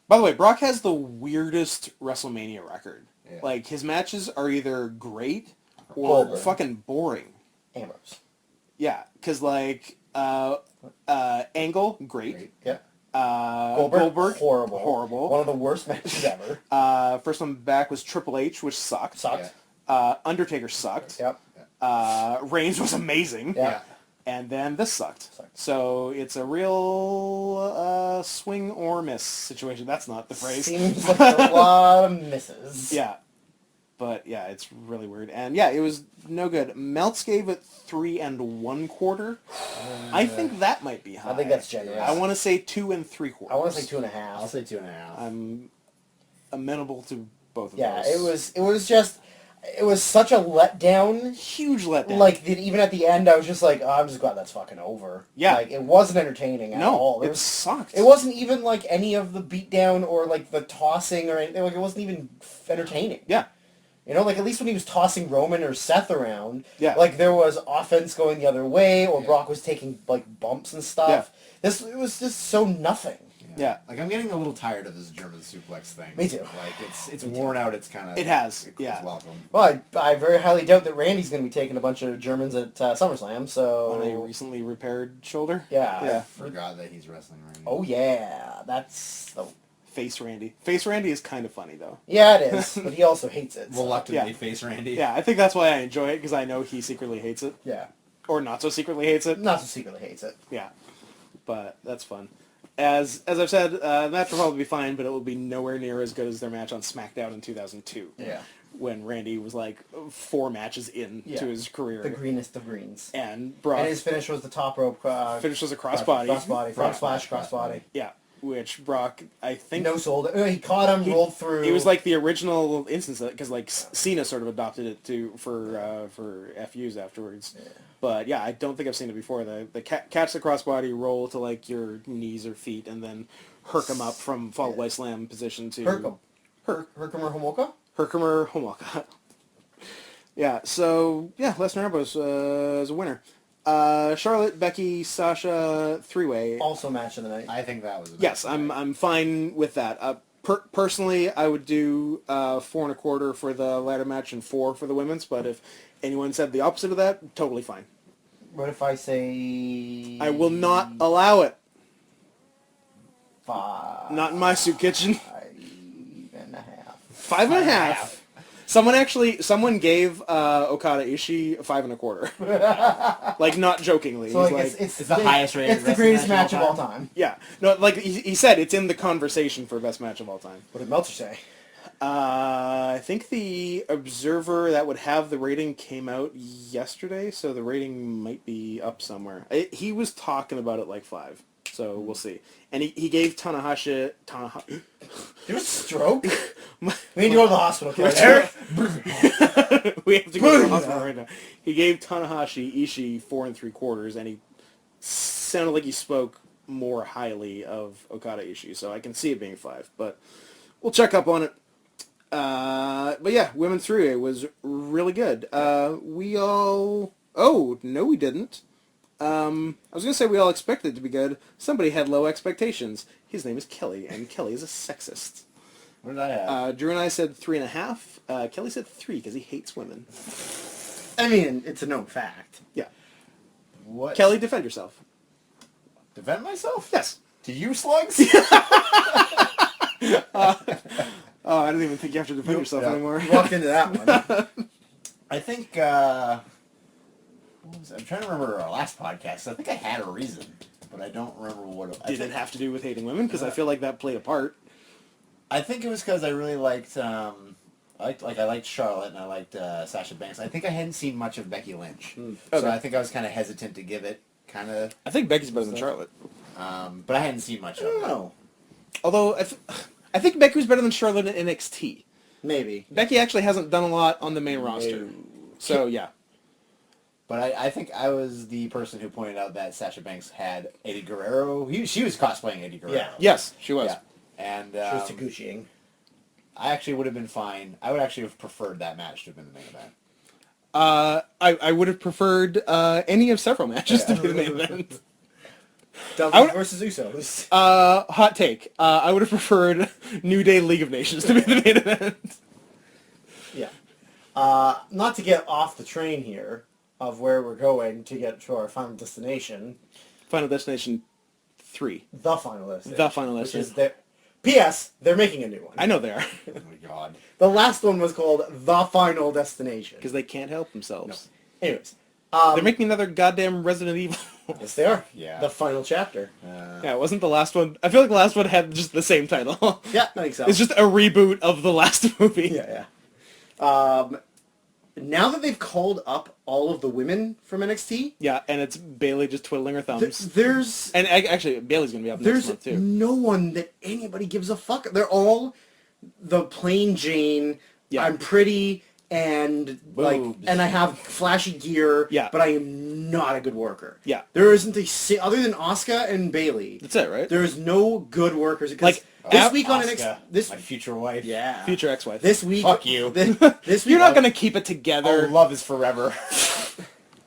By the way, Brock has the weirdest WrestleMania record. Yeah. Like, his matches are either great or Goldberg. fucking boring. Ambrose. Yeah, because, Angle, great. Yeah. Goldberg, horrible. Horrible. One of the worst matches ever. First one back was Triple H, which sucked. Sucked. Undertaker sucked. Yep. Reigns was amazing. Yeah. And then this sucked. Sucked. So it's a real swing or miss situation. That's not the phrase. Seems like a lot of misses. Yeah. But yeah, it's really weird. And yeah, it was no good. Meltz gave it 3 1/4. I think that might be high. I think that's generous. I want to say 2 3/4. I want to say I'll 2.5. say 2.5. I'm amenable to both of Yeah, those. it was such a letdown. Huge letdown. Like, even at the end, I was just like, oh, I'm just glad that's fucking over. Yeah. Like, it wasn't entertaining at all. it sucked. It wasn't even, like, any of the beatdown or, like, the tossing or anything. Like, it wasn't even entertaining. Yeah. You know, like, at least when he was tossing Roman or Seth around, Yeah. like, there was offense going the other way, or Yeah. Brock was taking, like, bumps and stuff. It was just so nothing. Yeah. Like, I'm getting a little tired of this German suplex thing. Me too. Like, it's worn out. It's kind of... It has, It's yeah. welcome. Well, I very highly doubt that Randy's going to be taking a bunch of Germans at SummerSlam, so... On a recently repaired shoulder. Yeah. Yeah. I forgot that he's wrestling right now. Oh, yeah. That's... Face Randy. Face Randy is kind of funny, though. Yeah, it is, but he also hates it. So. Reluctantly Yeah. face Randy. Yeah, I think that's why I enjoy it, because I know he secretly hates it. Yeah. Or not so secretly hates it. Not so secretly hates it. Yeah. But that's fun. As I've said, the match will probably be fine, but it will be nowhere near as good as their match on SmackDown in 2002. Yeah. When Randy was like 4 matches in to his career. The greenest of greens. And Brock... And his finish was the top rope... finish was a crossbody. Crossbody. Front splash, crossbody. Yeah. Which Brock, I think... No sold it. He caught him, rolled through... He was like the original instance, because like Cena sort of adopted it for FUs afterwards. Yeah. But yeah, I don't think I've seen it before. The catch the crossbody, roll to like your knees or feet, and then Hercum up from followed by slam position to... Hercum or Homolka? Hercum or Homolka. Yeah, so yeah, Lesnar was a winner. Charlotte, Becky, Sasha, 3-way. Also match of the night. I think that was... Yes, I'm fine with that. Personally, I would do 4 1/4 for the ladder match and 4 for the women's, but if anyone said the opposite of that, totally fine. What if I say... I will not allow it. 5. Not in my soup kitchen. 5.5. 5.5. Someone gave Okada Ishii 5 1/4. Like, not jokingly. So He's it's the highest rated. It's the greatest match of all time. Yeah. No, like he said, it's in the conversation for best match of all time. What did Meltzer say? I think the Observer that would have the rating came out yesterday, so the rating might be up somewhere. He was talking about it like 5, so we'll see. And he gave Tanahashi... Did you have a stroke? We need to go to the hospital, Eric. We have to go to the hospital right now. He gave Tanahashi Ishii 4 3/4, and he sounded like he spoke more highly of Okada Ishii, so I can see it being 5, but we'll check up on it. But yeah, women's 3-way was really good. We all... Oh, no we didn't. I was going to say we all expected it to be good. Somebody had low expectations. His name is Kelly, and Kelly is a sexist. What did I have? Drew and I said 3.5. Kelly said 3 because he hates women. I mean, it's a known fact. Yeah. What? Kelly, defend yourself. Defend myself? Yes. To you, slugs? Oh, I don't even think you have to defend yourself anymore. You walked into that one. I think, what was it? I'm trying to remember our last podcast. I think I had a reason, but I don't remember what it was. Did it have to do with hating women? Because I feel like that played a part. I think it was because I really liked, I liked Charlotte and I liked Sasha Banks. I think I hadn't seen much of Becky Lynch. Okay. So I think I was kind of hesitant to give it kind of... I think Becky's better than Charlotte. But I hadn't seen much of it. No. Although, I think Becky was better than Charlotte in NXT. Maybe. Becky actually hasn't done a lot on the main roster. So, yeah. But I think I was the person who pointed out that Sasha Banks had Eddie Guerrero. She was cosplaying Eddie Guerrero. Yeah. Yes, she was. Yeah. And She was Taguchiing. I actually would have been fine. I would actually have preferred that match to have been the main event. I would have preferred any of several matches to be the main event. Dudley versus Usos. Hot take. I would have preferred New Day League of Nations to be the main event. Yeah. Not to get off the train here of where we're going to get to our final destination. Final Destination 3. The final destination. The Final Which Destination. is their... P.S. They're making a new one. I know they are. Oh my god. The last one was called The Final Destination. Because they can't help themselves. No. Anyways. They're making another goddamn Resident Evil. Yes, they are. Yeah. The final chapter. Yeah, it wasn't the last one. I feel like the last one had just the same title. Yeah, I think so. It's just a reboot of the last movie. Yeah, yeah. Now that they've called up all of the women from NXT... Yeah, and it's Bayley just twiddling her thumbs. There's... And actually, Bayley's going to be up next month, too. There's no one that anybody gives a fuck. They're all the plain Jane, Yeah. I'm pretty, and Boobs. and I have flashy gear, Yeah. but I am not a good worker. Yeah. There isn't other than Asuka and Bayley. That's it, right? There is no good workers. Like, This week on Asuka, NXT... my future wife. Yeah. Future ex-wife. This week... Fuck you. This week... You're not going to keep it together. Oh, love is forever.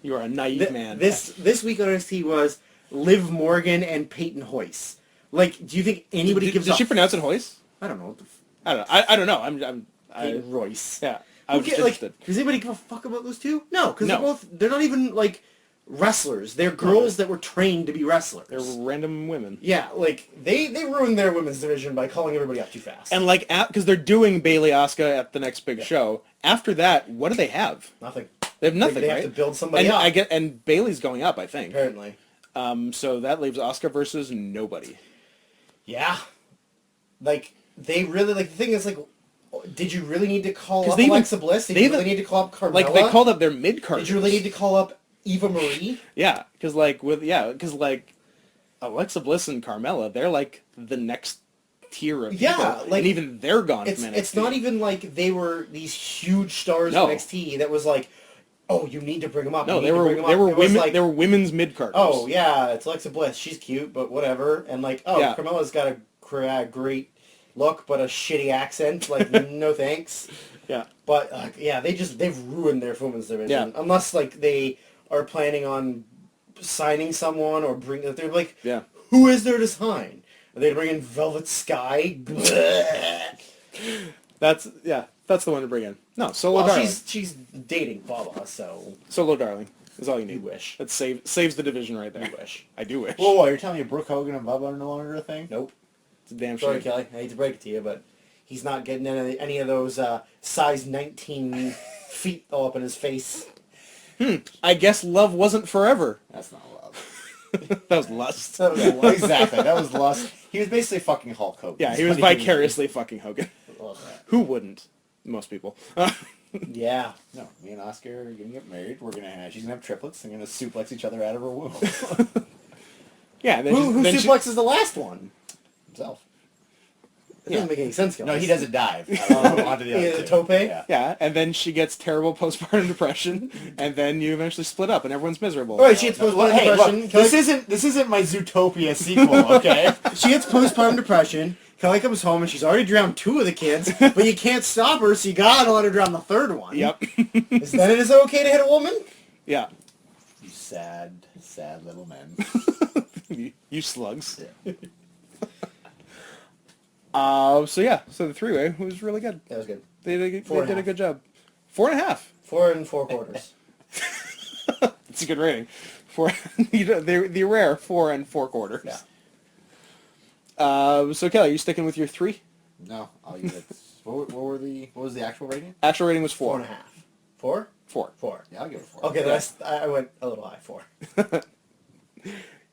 You are a naive man. This week on NXT was Liv Morgan and Peyton Hoyce. Like, do you think anybody gives a... Did she pronounce it Hoyce? I don't know. I don't know. I don't know. Peyton Royce. Yeah. I was just Like, interested. does anybody give a fuck about those two? No, because No. they're not even, like, wrestlers. They're girls that were trained to be wrestlers. They're random women. Yeah, like, they ruined their women's division by calling everybody up too fast. And like, because they're doing Bayley Asuka at the next big show. After that, what do they have? Nothing. They have nothing, They right? have to build somebody and up. and Bayley's going up, I think. Apparently. So that leaves Asuka versus nobody. Yeah. Like, they really, like, the thing is, like, did you really need to call up they even- Alexa Bliss? Did they you really even- need to call up Carmella? Like, they called up their mid-carders. Did you really need to call up Eva Marie? Yeah, because, like, Alexa Bliss and Carmella, they're, like, the next tier of Yeah, people. like, and even they're gone from NXT. It's not even like they were these huge stars No. of NXT that was like, oh, you need to bring them up. No, you need they to were bring 'em they up. were It was women. like, They were women's mid-carders. oh, yeah, it's Alexa Bliss. She's cute, but whatever. And like, oh, Yeah. Carmella's got a great look, but a shitty accent. Like, no thanks. Yeah. But yeah, they've ruined their women's division. Yeah. Unless like they are planning on signing someone or they're like, Yeah. who is there to sign? Are they bringing Velvet Sky? That's the one to bring in. No, Solo Well, Darling. she's dating Baba, so Solo Darling is all you need. you wish. That saves the division right there. You wish. I do wish. Whoa, you're telling me Brooke Hogan and Bubba are no longer a thing? Nope. It's a damn Sorry, shame. Kelly. I hate to break it to you, but he's not getting any of those size 19 feet all up in his face. I guess love wasn't forever. That's not love. That was lust. That was a lot. Exactly, that was lust. He was basically fucking Hulk Hogan. Yeah, he was That's what vicariously fucking Hogan. Love that. Who wouldn't? Most people. Yeah. No, me and Oscar are gonna get married. She's gonna have triplets. They're gonna suplex each other out of her womb. Yeah. And then Who then suplexes the last one? Himself. It doesn't make any sense, Kelly. No, he does a dive. Onto the Yeah, other the two. tope? Yeah. Yeah, and then she gets terrible postpartum depression, and then you eventually split up, and everyone's miserable. All right, she gets postpartum Hey, depression. look, Kelly, this isn't my Zootopia sequel, okay? she gets postpartum depression. Kelly comes home and she's already drowned 2 of the kids, but you can't stop her, so you gotta let her drown the 3rd one. Yep. Then it is okay to hit a woman? Yeah. You sad, sad little men. You slugs. Yeah. So the three-way was really good. That was good. They did a 4.5. good job. 4.5. 4 4/4. It's a good rating. The rare 4 4/4. Yeah. So Kelly, you sticking with your 3? No, I'll give it. What was the actual rating? Actual rating was 4. 4.5. 4? 4. 4. Yeah, I'll give it 4. Okay, then I went a little high. 4.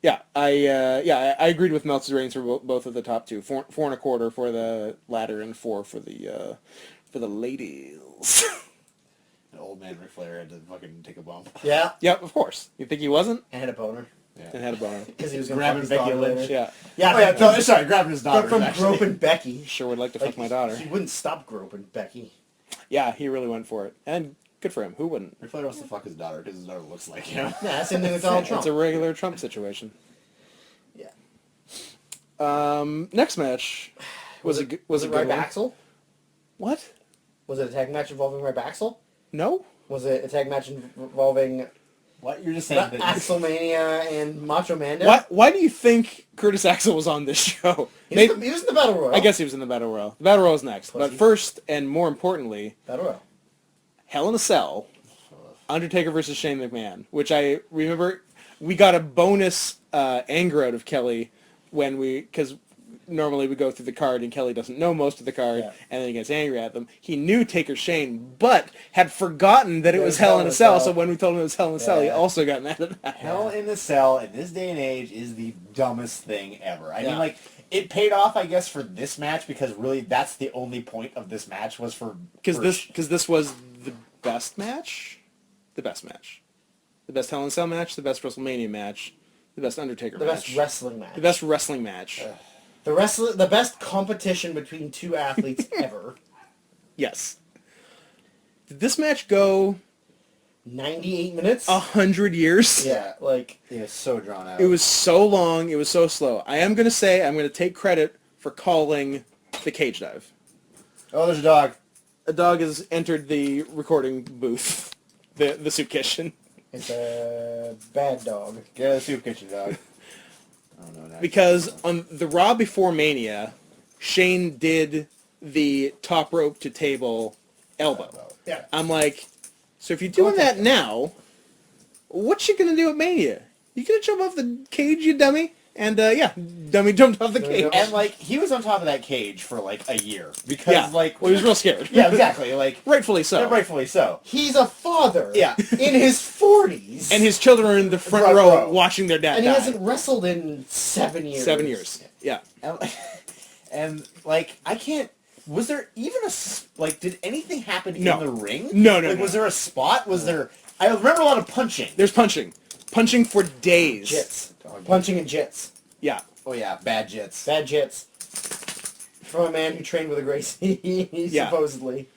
Yeah, I agreed with Meltzer's ratings for both of the top two. 4 4.25 for the latter, and 4 for the ladies. An old man Ric Flair had to fucking take a bump. Yeah. Yep, of course. You think he wasn't? And hit a boner. Yeah. And had a boner. Because he was going Grabbing to fuck his Becky daughter Lynch. later. Yeah. Yeah, Oh yeah, sorry, grabbing his daughter. from actually. groping Becky. Sure would like to Like, fuck my daughter. He wouldn't stop groping Becky. Yeah, he really went for it. And good for him. Who wouldn't? Ric Flair wants to fuck his daughter because his daughter looks like him. Yeah, same thing with Donald Trump. It's a regular Trump situation. Yeah. Next match was a good one. Rybaxel? What? Was it a tag match involving Rybaxel? No? Was it a tag match involving What? You're just saying that Axelmania and Macho Man? Why do you think Curtis Axel was on this show? He was in the Battle Royal. I guess he was in the Battle Royal. The Battle Royal's next. Pussy. But first, and more importantly, Battle Royal. Hell in a Cell, Undertaker versus Shane McMahon, which I remember we got a bonus anger out of Kelly because normally we go through the card and Kelly doesn't know most of the card, Yeah. and then he gets angry at them. He knew Taker Shane, but had forgotten that it was Hell in a Cell, so when we told him it was Hell in a Cell, he Yeah. also got mad at that. Hell in the Cell in this day and age is the dumbest thing ever. I Yeah. mean, like, it paid off, I guess, for this match because really that's the only point of this match was for... Because this was the best match? The best match. The best Hell in a Cell match, the best WrestleMania match, the best Undertaker The match. best wrestling match. The best wrestling match. The best competition between 2 athletes ever. Yes. Did this match go 98 minutes? 100 years? Yeah, like... It was so drawn out. It was so long, it was so slow. I'm going to take credit for calling the cage dive. Oh, there's a dog. A dog has entered the recording booth, the soup kitchen. It's a bad dog. Get out of the soup kitchen, dog. Oh, no, not Because on the Raw before Mania, Shane did the top rope to table elbow. Yeah. I'm like, so if you're doing that now, what you gonna do at Mania? You gonna jump off the cage, you dummy? And dummy jumped off the Dummy cage. jumped- And like he was on top of that cage for like a year because Yeah, like well, he was real scared. yeah, exactly, like Rightfully so. yeah, rightfully so. He's a father. Yeah. In his 40s. And his children are in the front Front row row. watching their dad And he die. hasn't wrestled in 7 years. 7 years. Yeah. And like I can't. Was there even like? Did anything happen No. in the ring? No. Like, was there a spot? Was there? I remember a lot of punching. There's punching for days. Jits. Punching and jits. Yeah. Oh yeah, bad jits. Bad jits. From a man who trained with a Gracie, Yeah. supposedly.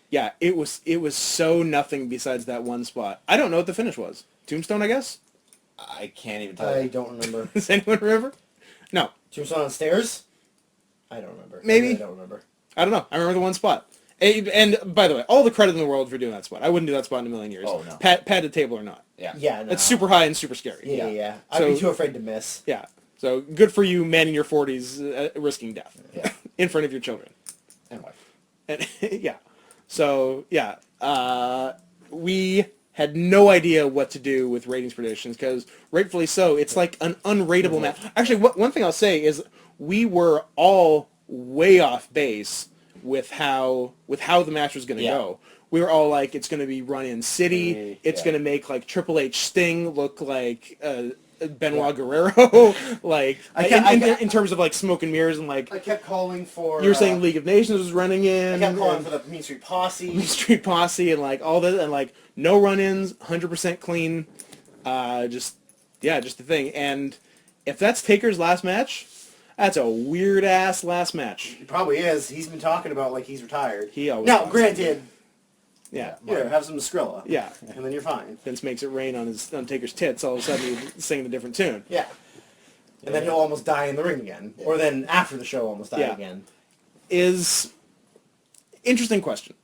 Yeah, it was so nothing besides that one spot. I don't know what the finish was. Tombstone, I guess? I can't even tell I you. don't remember. Does anyone remember? No. Tombstone on stairs? I don't remember. Maybe. I don't remember. I don't know. I remember the one spot. And by the way, all the credit in the world for doing that spot. I wouldn't do that spot in a million years. Oh, no. Padded table or not. Yeah. Yeah, no. That's super high and super scary. Yeah. I'd So- be too afraid to miss. Yeah. So good for you, man in your 40s, risking death. Yeah. In front of your children. And wife. And yeah. So, yeah. We had no idea what to do with ratings predictions because, rightfully so, it's like an unrateable match. Actually, one thing I'll say is we were all way off base with how the match was going to Yeah. go. We were all like, it's going to be run-in city. It's Yeah. going to make like Triple H Sting look like Benoit Guerrero, like in terms of like smoke and mirrors and like I kept calling for... you were saying League of Nations was running in. I kept calling and for the Mean Street Posse. Mean Street Posse and like all that and like no run-ins, 100% clean, just the thing. And if that's Taker's last match, that's a weird ass last match. He probably is. He's been talking about like he's retired. He always Now, talks. granted, Yeah. here, have some Skrilla. Yeah. And then you're fine. Vince makes it rain on Taker's tits. All of a sudden he's singing a different tune. Yeah. And then he'll almost die in the ring again. Or then after the show almost die Yeah. again. Interesting question.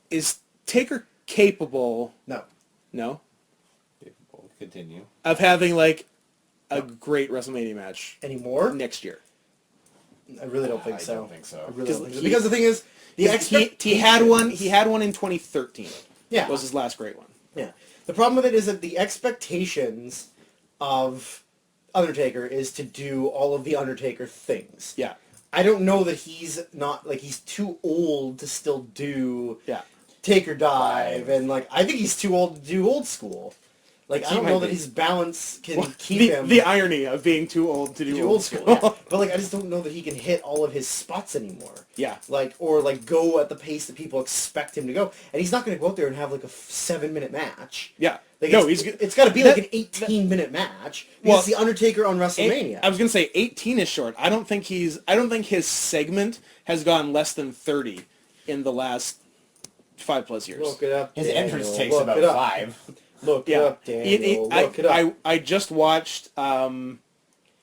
Is Taker capable? No. No. We'll continue. Of having like a great WrestleMania match Anymore? next year. I really don't think I so. don't think so. I really don't think so. He- Because the thing is, the He had one. He had one in 2013. Yeah. Was his last great one. Yeah. The problem with it is that the expectations of Undertaker is to do all of the Undertaker things. Yeah. I don't know that he's not, like, he's too old to still do Yeah. Taker Dive, and, like, I think he's too old to do old school. Like, I He don't might know that be. his balance can Well, keep him the irony of being too old to do do old school. Yeah. But, like, I just don't know that he can hit all of his spots anymore. Yeah. Like, or, like, go at the pace that people expect him to go. And he's not going to go out there and have, like, a 7-minute match. Yeah. Like, No, it's got to be like an 18-minute match. Because Well, it's the Undertaker on WrestleMania. I was gonna say 18 is short. I don't think his segment has gone less than 30 in the last 5+ years. Look it up. His Daniel. entrance takes Look about it up. 5. Look it Yeah. up, Daniel. Look it up. I just watched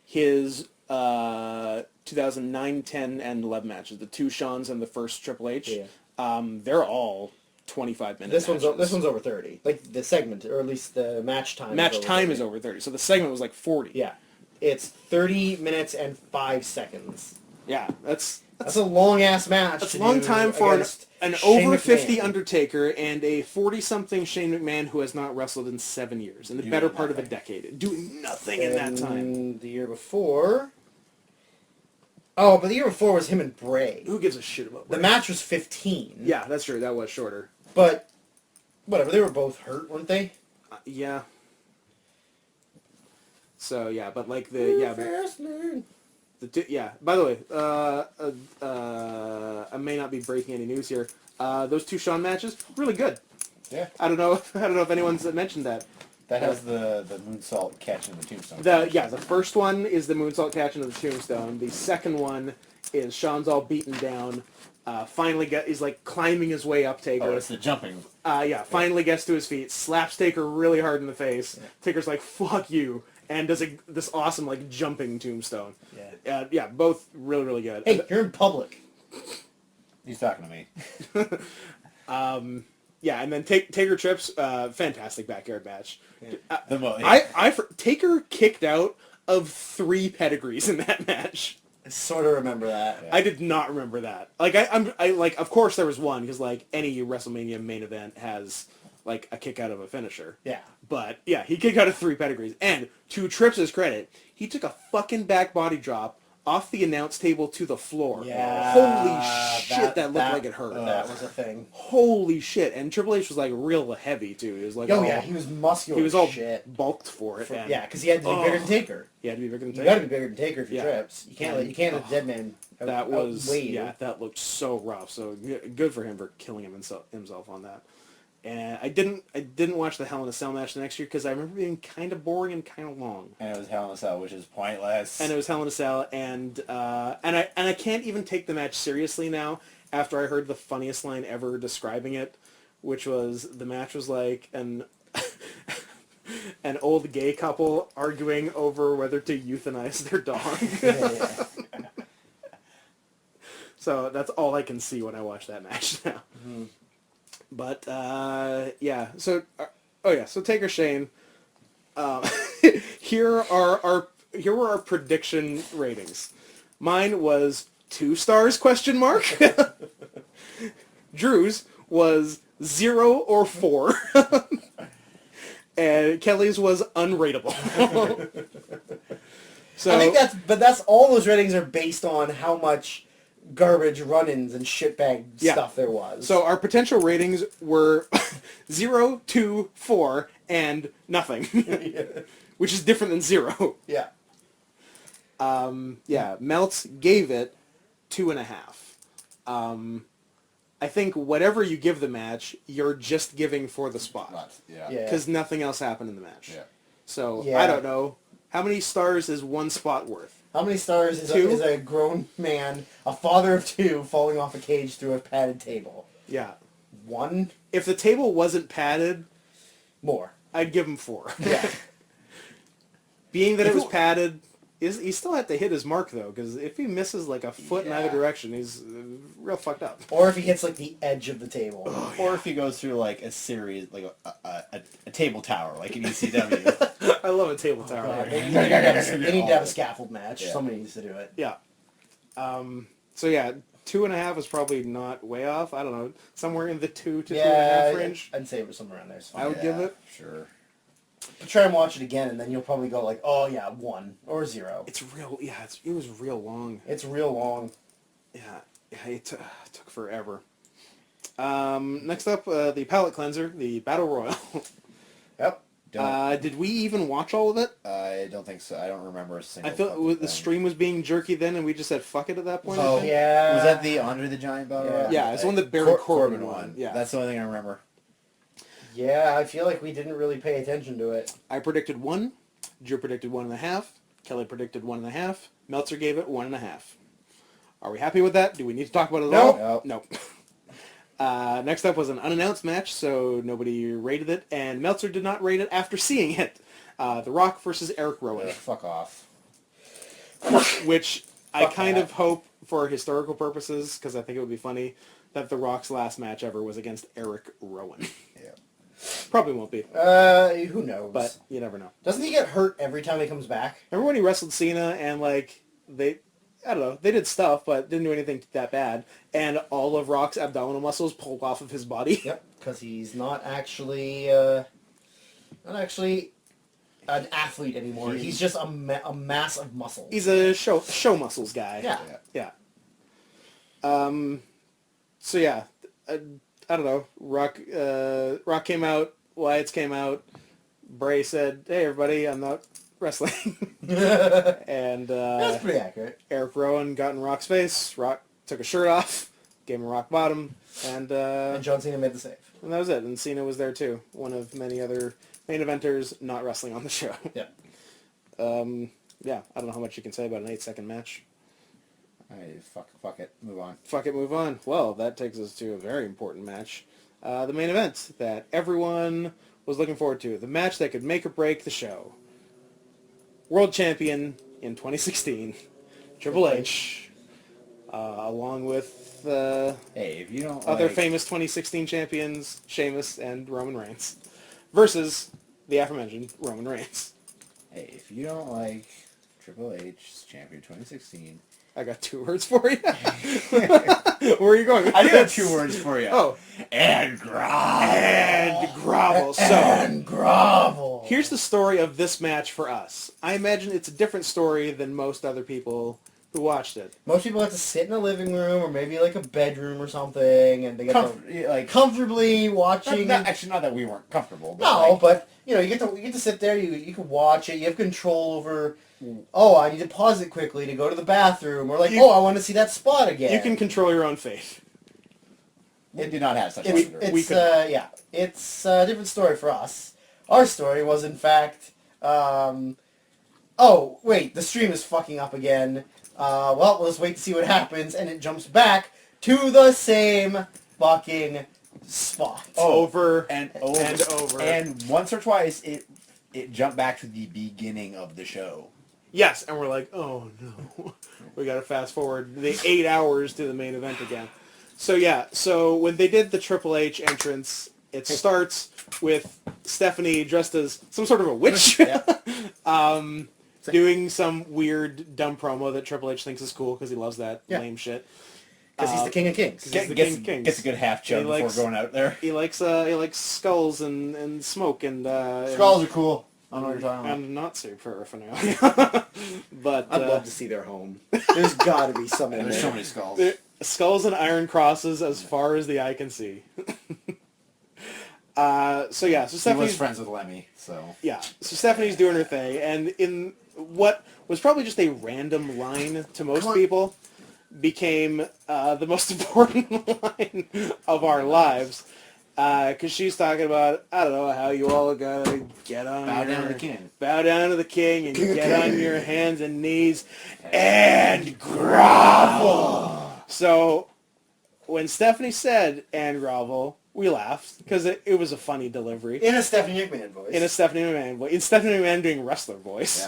his 2009, 10, and 11 matches. The two Shawns and the first Triple H. Yeah. They're all 25-minute This matches. one's over 30. Like the segment, or at least the match time. Match time 30. is over 30. So the segment was like 40. Yeah, it's 30 minutes and 5 seconds. Yeah, that's That's a long ass match. That's a to long do time for against an Shane over 50 McMahon. Undertaker and a 40-something Shane McMahon who has not wrestled in 7 years, in the better part of a decade, doing nothing in that time. And the year before. Oh, but the year before was him and Bray. Who gives a shit about The Bray? match was 15. Yeah, that's true. That was shorter. But whatever, they were both hurt, weren't they? Yeah. So yeah, but like the By the way, I may not be breaking any news here. Those two Shawn matches, really good. Yeah. I don't know if anyone's mentioned that. That has the moonsault catch in the tombstone. The first one is the moonsault catch into the tombstone. The second one is Shawn's all beaten down. Finally is like climbing his way up Taker. Oh, it's the jumping. Finally gets to his feet, slaps Taker really hard in the face. Yeah. Taker's like, "Fuck you," and does this awesome like jumping tombstone. Yeah. Both really really good. Hey, you're in public. He's talking to me. And then Taker trips. Fantastic backyard match. Yeah. Taker kicked out of 3 pedigrees in that match. I sort of remember that. I did not remember that. Like I of course there was one because like any WrestleMania main event has like a kick out of a finisher. Yeah. But yeah, he kicked out of 3 pedigrees. And to Trips' credit, he took a fucking back body drop off the announce table to the floor. Yeah. Holy shit, that looked like it hurt. That was a thing. Holy shit. And Triple H was like real heavy too. He was like, Oh yeah, he was muscular. he was all shit. bulked for it. And Yeah, because he had to be bigger than Taker. he had to be bigger than You Taker. got to be bigger than Taker if you're Yeah. Trips. You can't let the dead man. That was outweigh you. yeah. That looked so rough. So good for him for killing himself on that. And I didn't watch the Hell in a Cell match the next year because I remember being kind of boring and kind of long. And it was Hell in a Cell, which is pointless. And it was Hell in a Cell, and I can't even take the match seriously now after I heard the funniest line ever describing it, which was the match was like an old gay couple arguing over whether to euthanize their dog. Yeah. So that's all I can see when I watch that match now. Mm-hmm. But yeah, so so Taker Shane. Here were our prediction ratings. Mine was 2 stars ? Drew's was 0 or 4, and Kelly's was unrateable. So I think that's all those ratings are based on how much garbage run-ins and shitbag stuff there was. So our potential ratings were 0, 2, 4, and nothing, which is different than 0. Yeah. Yeah, Meltz gave it 2.5. I think whatever you give the match, you're just giving for the spot. Yeah. Because nothing else happened in the match. Yeah. So, Yeah. I don't know. How many stars is 1 spot worth? How many stars is 2? is a grown man, a father of 2, falling off a cage through a padded table? Yeah. 1? If the table wasn't padded, More. I'd give him 4. Yeah. Being that If it was it- padded, he still had to hit his mark, though, because if he misses like a foot in either Yeah. direction, he's real fucked up. Or if he hits like the edge of the table. Or if he goes through like a series, like a table tower, like in ECW. I love a table tower. Yeah, right? they need to have a scaffold match. Yeah. Somebody needs to do it. Yeah. So yeah, 2.5 is probably not way off. I don't know, somewhere in the 2 to 2.5 range. I'd say it was somewhere around there. It's fine. I would give it. Sure. But try and watch it again, and then you'll probably go like, oh yeah, 1 or 0. It's real. Yeah, it was real long. It's real long. Yeah, it took forever. Next up, the palate cleanser, the Battle Royal. Yep. Did we even watch all of it? I don't think so. I don't remember a single. I felt fucking the thing. stream was being jerky then, and we just said fuck it at that point. I Oh think. yeah. Was that the Andre the Giant Battle? Yeah. Royal? Yeah, it's the one that Baron Corbin won. Yeah, That's the only thing I remember. Yeah, I feel like we didn't really pay attention to it. I predicted 1. Drew predicted 1.5. Kelly predicted 1.5. Meltzer gave it 1.5. Are we happy with that? Do we need to talk about it at Nope. all? No. Next up was an unannounced match, so nobody rated it, and Meltzer did not rate it after seeing it. The Rock versus Eric Rowan, Fuck off. which I Fuck kind that. of hope for historical purposes, because I think it would be funny, that The Rock's last match ever was against Eric Rowan. Yeah. Probably won't be, Who knows? but you never know. Doesn't he get hurt every time he comes back? Remember when he wrestled Cena and like I don't know, they did stuff but didn't do anything that bad, and all of Rock's abdominal muscles pulled off of his body? Yep, because he's not actually an athlete anymore. He's just a mass of muscle. He's a show muscles guy. Yeah. Yeah. So yeah, I don't know. Rock came out. Wyatts came out. Bray said, "Hey everybody, I'm not wrestling." And That's pretty accurate. Eric Rowan got in Rock's face. Rock took a shirt off, gave him a rock bottom, and John Cena made the save. that was it. And Cena was there too, one of many other main eventers not wrestling on the show. Yeah. Yeah, I don't know how much you can say about an 8-second match. Fuck it. Move on. Fuck it, move on. Well, that takes us to a very important match. The main event that everyone was looking forward to. The match that could make or break the show. World Champion in 2016, Triple H, along with Hey, if you don't other like, famous 2016 champions, Sheamus and Roman Reigns, versus the aforementioned Roman Reigns. Hey, if you don't like Triple H's champion 2016. I got 2 words for you. Where are you going with I do have this? 2 words for you. Oh. And grind. And grind. grovel. And grovel. Here's the story of this match for us. I imagine it's a different story than most other people who watched it. Most people have to sit in a living room or maybe like a bedroom or something, and they get to comfortably watching. Actually, not that we weren't comfortable. But no, but you get to sit there. You can watch it. You have control over. Oh, I need to pause it quickly to go to the bathroom, or I want to see that spot again. You can control your own fate. It did not have such It's a different story for us. Our story was, in fact, oh, wait, the stream is fucking up again. Well, let's wait to see what happens, and it jumps back to the same fucking spot. Over and over. And over. And once or twice, it jumped back to the beginning of the show. Yes, and we're like, oh no. We gotta fast forward the 8 hours to the main event again. So when they did the Triple H entrance, it starts with Stephanie dressed as some sort of a witch. Doing some weird, dumb promo that Triple H thinks is cool because he loves that lame shit. Because he's the King of Kings. Gets a good half chug before going out there. He likes skulls and smoke and skulls are cool. I don't know what you're talking about. And not super paraphernalia. But I'd love to see their home. There's got to be something. There's so many skulls. Skulls and iron crosses as far as the eye can see. So Stephanie's... He was friends with Lemmy, so... Yeah, so Stephanie's doing her thing, and in what was probably just a random line to most people, became the most important line of our lives, because she's talking about, I don't know, how you all gotta get on... Bow down to the king. Bow down to the king, and get on your hands and knees, and grovel! So, when Stephanie said, and grovel... We laughed because it was a funny delivery. In a Stephanie McMahon voice. In Stephanie McMahon doing wrestler voice.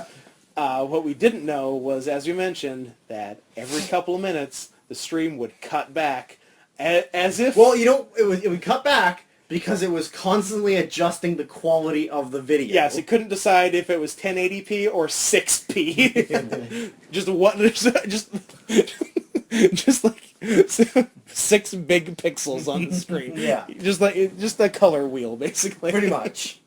Yeah. What we didn't know was, as we mentioned, that every couple of minutes the stream would cut back as if... Well, it would cut back because it was constantly adjusting the quality of the video. Yes, it couldn't decide if it was 1080p or 6p. just like 6 big pixels on the screen. Yeah. Just a color wheel, basically. Pretty much.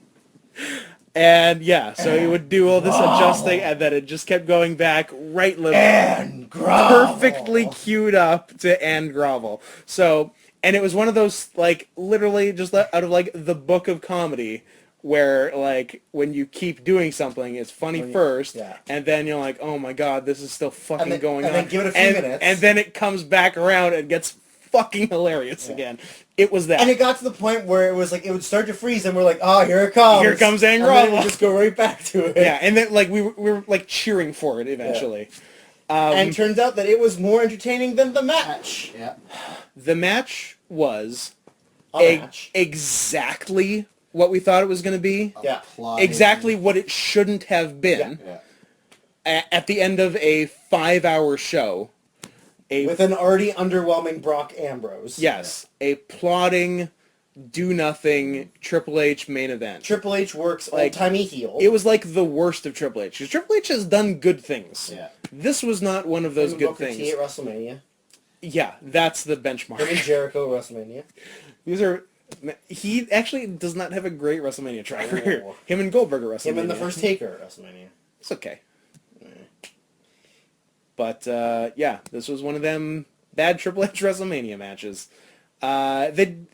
And so he would do all this adjusting, and then it just kept going back and grovel. Perfectly queued up to and grovel. So, and it was one of those, literally just out of, the book of comedy, where, when you keep doing something, it's funny first, and then you're like, oh my god, this is still fucking going on. And then give it a few minutes. And then it comes back around and gets fucking hilarious again. It was that. And it got to the point where it was it would start to freeze, and we're like, oh, here it comes. Here comes and then it would just go right back to it. Yeah, and then, we were cheering for it eventually. Yeah. And it turns out that it was more entertaining than the match. Yeah. The match was match. Exactly what we thought it was going to be. Yeah. Exactly what it shouldn't have been. Yeah. At the end of a 5-hour show. With an already underwhelming Brock Ambrose. Yes. A plodding, do-nothing Triple H main event. Triple H works old-timey heel. It was the worst of Triple H. 'Cause Triple H has done good things. Yeah. This was not one of those good things. T at WrestleMania. Yeah, that's the benchmark. Him and Jericho at WrestleMania. These are... He actually does not have a great WrestleMania track record. Him and Goldberg at WrestleMania. Him and the first Taker at WrestleMania. It's okay. But, this was one of them bad Triple H WrestleMania matches. It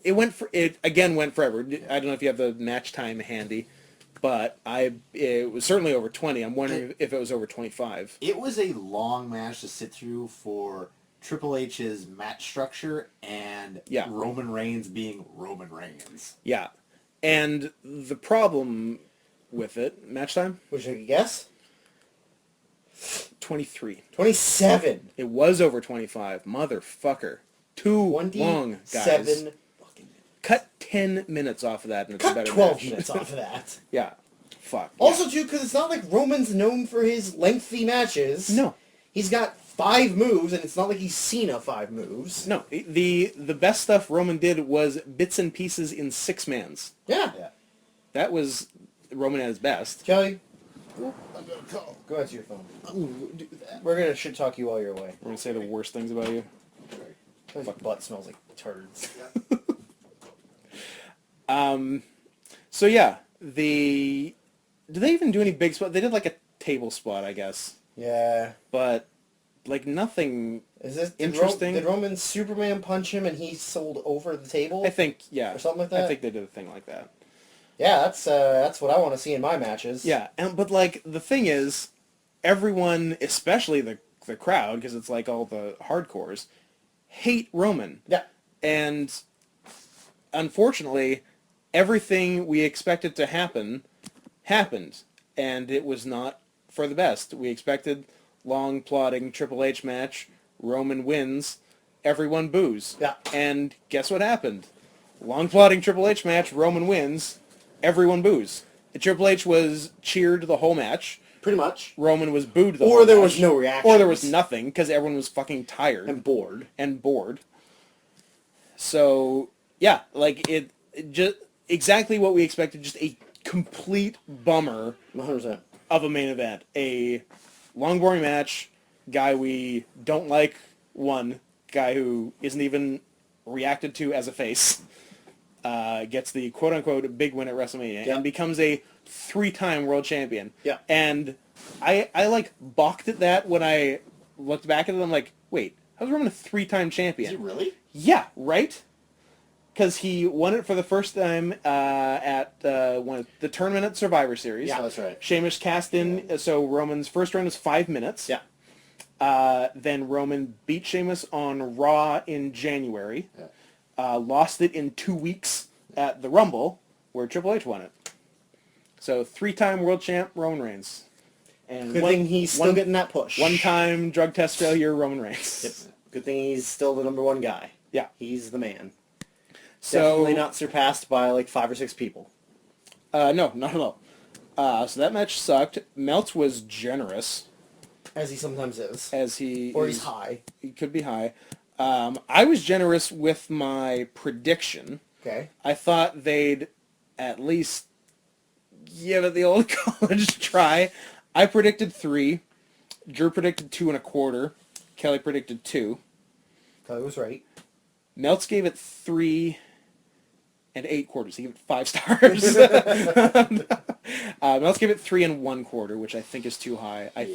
went forever. I don't know if you have the match time handy, but it was certainly over 20. I'm wondering if it was over 25. It was a long match to sit through for Triple H's match structure and Roman Reigns being Roman Reigns. Yeah. And the problem with it, match time? Would you guess? 23. 27. It was over 25. Motherfucker. Too long, guys. 7. Cut 10 minutes off of that and it's a better 12 match. minutes off of that. Yeah. Fuck. Also, too, because it's not like Roman's known for his lengthy matches. No. He's got 5 moves, and it's not like he's Cena 5 moves. No. The best stuff Roman did was bits and pieces in 6-mans. Yeah. That was Roman at his best. Kelly? I'm gonna call. Go answer your phone. Do that. We're gonna shit talk you while you're away. We're gonna say the worst things about you. His butt smells like turds. So yeah, did they even do any big spot? They did like a table spot, I guess, Yeah. but like nothing Is this interesting. Did Roman Superman punch him and he sold over the table? I think, yeah, or something like that. I think they did a thing like that. Yeah, that's what I want to see in my matches. Yeah, but like the thing is, everyone, especially the crowd, because it's like all the hardcores, hate Roman. Yeah. And unfortunately, everything we expected to happen happened, and it was not for the best. We expected long plodding Triple H match, Roman wins, everyone boos. Yeah. And guess what happened? Long plodding Triple H match, Roman wins, everyone boos. Triple H was cheered the whole match. Pretty much. Roman was booed the whole Or there match. was no reaction. Or there was nothing, because everyone was fucking tired. And bored. So, yeah, like, it just exactly what we expected, just a complete bummer 100%. of a main event. A long, boring match, guy we don't like won, guy who isn't even reacted to as a face, gets the quote-unquote big win at WrestleMania, and becomes a 3-time world champion. Yeah. And I like balked at that when I looked back at it. I'm like, wait, how's Roman a 3-time champion? Is it really? Yeah, right? Because he won it for the first time at the tournament at Survivor Series. Yeah, that's right. Sheamus cast in, so Roman's first round was 5 minutes. Yeah. Then Roman beat Sheamus on Raw in January. Yeah. Lost it in 2 weeks at the Rumble, where Triple H won it. So 3-time world champ, Roman Reigns. And Good thing he's still getting that push. 1-time drug test failure, Roman Reigns. Yep. Good thing he's still the number 1 guy. Yeah. He's the man. So, Definitely not surpassed by like 5 or 6 people. No, not at all. So that match sucked. Meltz was generous. As he sometimes is. Or he's high. He could be high. I was generous with my prediction. Okay. I thought they'd at least give it the old college try. I predicted 3. Drew predicted 2 1/4. Kelly predicted 2. Kelly was right. Meltz gave it 3 8/4. He gave it 5 stars. Meltz gave it 3 1/4, which I think is too high. I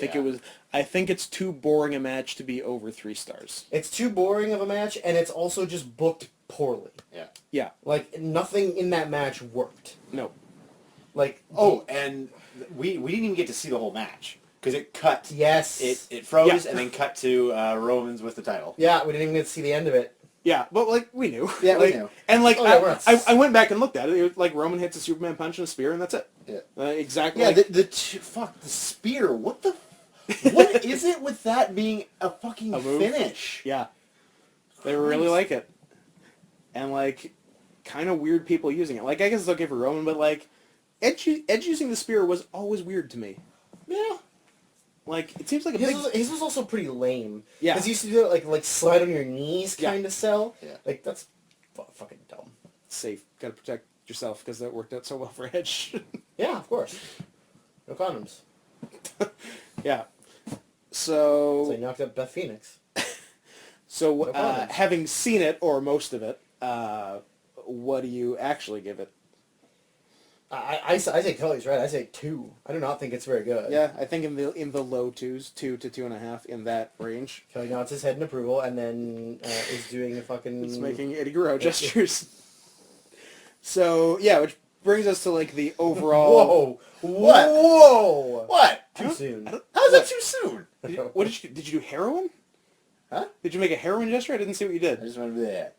think it's too boring a match to be over 3 stars. It's too boring of a match, and it's also just booked poorly. Yeah. Yeah. Like, nothing in that match worked. No. Like... Oh, and we didn't even get to see the whole match. Because it cut. Yes. It froze and then cut to Romans with the title. Yeah, we didn't even get to see the end of it. Yeah, but like we knew. Yeah, like, we knew. And like I went back and looked at it. It was like Roman hits a Superman punch and a spear, and that's it. Yeah. Exactly. Yeah. Like, The spear. What is it with that being a fucking finish? Yeah. They really like it, and like kind of weird people using it. Like I guess it's okay for Roman, but like Edge using the spear was always weird to me. Yeah. Like, it seems like his was also pretty lame. Yeah. Because he used to do it like slide on your knees kind of sell. Yeah. Like, that's fucking dumb. Safe. Gotta protect yourself, because that worked out so well for Edge. Yeah, of course. No condoms. Yeah. So he knocked up Beth Phoenix. So, No condoms. having seen it, or most of it, what do you actually give it? I say Kelly's right. I say 2. I do not think it's very good. Yeah, I think in the low 2s, 2 to 2.5, in that range. Kelly nods his head in approval, and then is doing a fucking... He's making Eddie Guerrero gestures. So, yeah, which brings us to, like, the overall... Whoa! What? Whoa! What? Too soon. How's that too soon? Did you do heroin? Huh? Did you make a heroin gesture? I didn't see what you did. I just wanted to do that.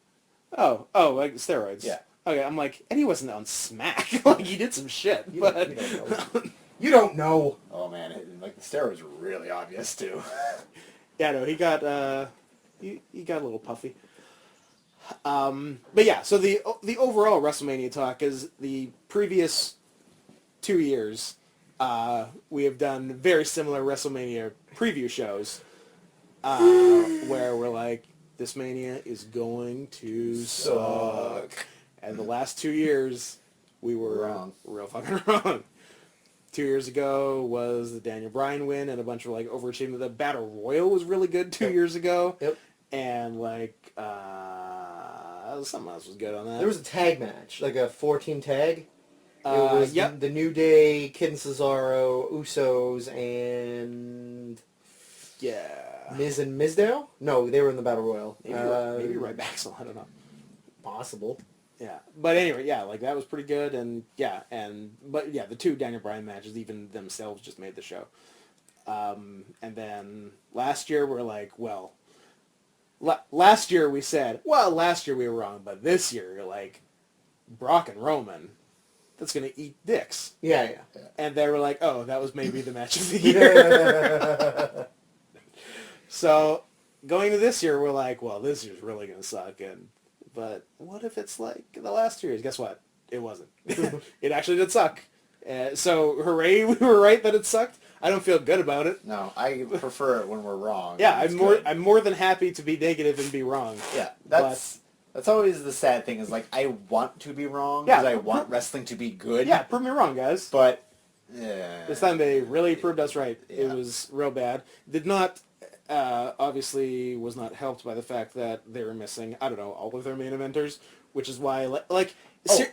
Oh, like steroids. Yeah. Okay, I'm like, Eddie wasn't on smack. Like, he did some shit. You But don't know. You don't know. Oh man, like the steroids were really obvious too. yeah, no, he got he got a little puffy. But yeah, so the overall WrestleMania talk is the previous 2 years. We have done very similar WrestleMania preview shows, where we're like, this Mania is going to suck. And the last 2 years, we were Wrong. real fucking wrong. 2 years ago was the Daniel Bryan win and a bunch of like overachievement. The Battle Royal was really good 2 years ago. Yep. And like Something else was good on that. There was a tag match, like a 4-team tag. It was the New Day, Kid and Cesaro, Usos, and Miz and Mizdow? No, they were in the Battle Royal. Maybe Ryback, I don't know. Possible. Yeah, but anyway, like that was pretty good, and the two Daniel Bryan matches, even themselves, just made the show. And then last year we're like, well, last year we said, well, last year we were wrong, but this year you're like, Brock and Roman, that's gonna eat dicks. Yeah. And they were like, oh, that was maybe the match of the year. So going to this year, we're like, well, this year's really gonna suck, but what if it's like the last 2 years? Guess what? It wasn't. It actually did suck. So hooray, we were right that it sucked. I don't feel good about it. No, I prefer it when we're wrong. Yeah, I'm more than happy to be negative and be wrong. Yeah, that's always the sad thing, is like, I want to be wrong because I want wrestling to be good. Yeah, prove me wrong, guys. But this time they really proved us right. Yeah. It was real bad. Did not, obviously was not helped by the fact that they were missing, I don't know, all of their main eventers, which is why,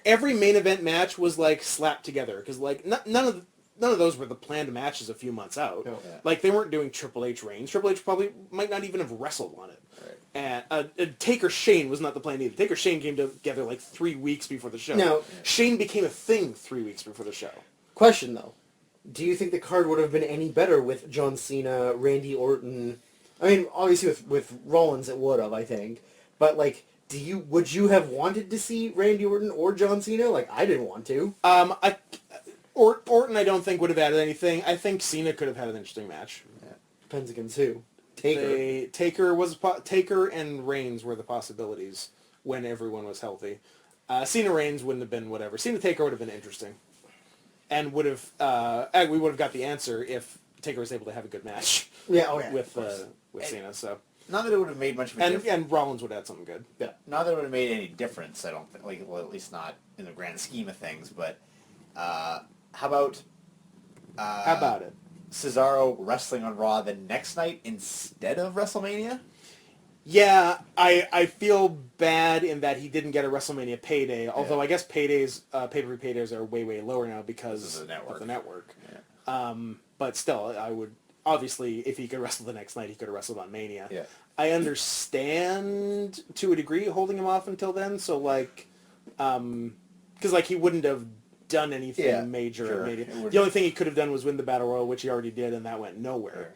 every main event match was, like, slapped together, because, like, none of those were the planned matches a few months out. No. Yeah. Like, they weren't doing Triple H Reigns. Triple H probably might not even have wrestled on it. Right. And Taker Shane was not the plan either. Taker Shane came together, like, 3 weeks before the show. Now, Shane became a thing 3 weeks before the show. question, though. Do you think the card would have been any better with John Cena, Randy Orton? I mean, obviously with Rollins it would have, I think. But, like, would you have wanted to see Randy Orton or John Cena? Like, I didn't want to. Orton I don't think would have added anything. I think Cena could have had an interesting match. Yeah. Depends against who. Taker and Reigns were the possibilities when everyone was healthy. Cena Reigns wouldn't have been whatever. Cena Taker would have been interesting, and would have we would have got the answer if Taker was able to have a good match. Yeah, with Cena. So not that it would have made much of a difference. And Rollins would have had something good. Yeah. Not that it would have made any difference, I don't think. Like, well, at least not in the grand scheme of things. But how about it? Cesaro wrestling on Raw the next night instead of WrestleMania? Yeah, I feel bad in that he didn't get a WrestleMania payday, although I guess pay-per-view paydays are way, way lower now because of the network. Yeah. But still, I would, obviously, if he could wrestle the next night, he could have wrestled on Mania. Yeah. I understand, to a degree, holding him off until then, so, like, because, like, he wouldn't have done anything major. Sure. The only thing he could have done was win the Battle Royal, which he already did, and that went nowhere.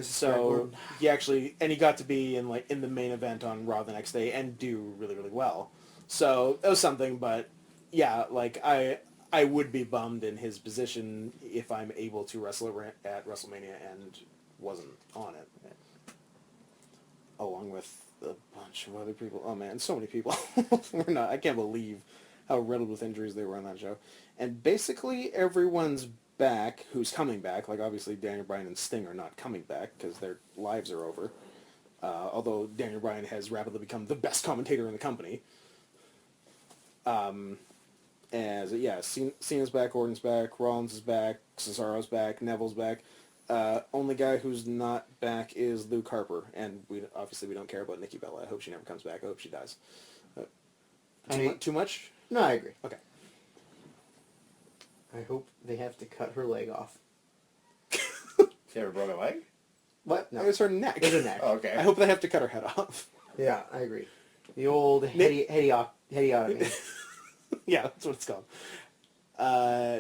So he actually, and he got to be in the main event on Raw the next day and do really, really well. So that was something, but yeah, like I would be bummed in his position if I'm able to wrestle at WrestleMania and wasn't on it. Along with a bunch of other people. Oh man, so many people. I can't believe how riddled with injuries they were on that show. And basically everyone's back who's coming back. Like, obviously Daniel Bryan and Sting are not coming back because their lives are over. Although Daniel Bryan has rapidly become the best commentator in the company. Cena's back, Orton's back, Rollins is back, Cesaro's back, Neville's back. Only guy who's not back is Luke Harper, and we don't care about Nikki Bella. I hope she never comes back. I hope she dies. Too much? No, I agree. Okay. I hope they have to cut her leg off. She ever broke a leg? What? No. It was her neck. It's her neck. Oh, okay. I hope they have to cut her head off. Yeah, I agree. The old hediotomy. Yeah, that's what it's called.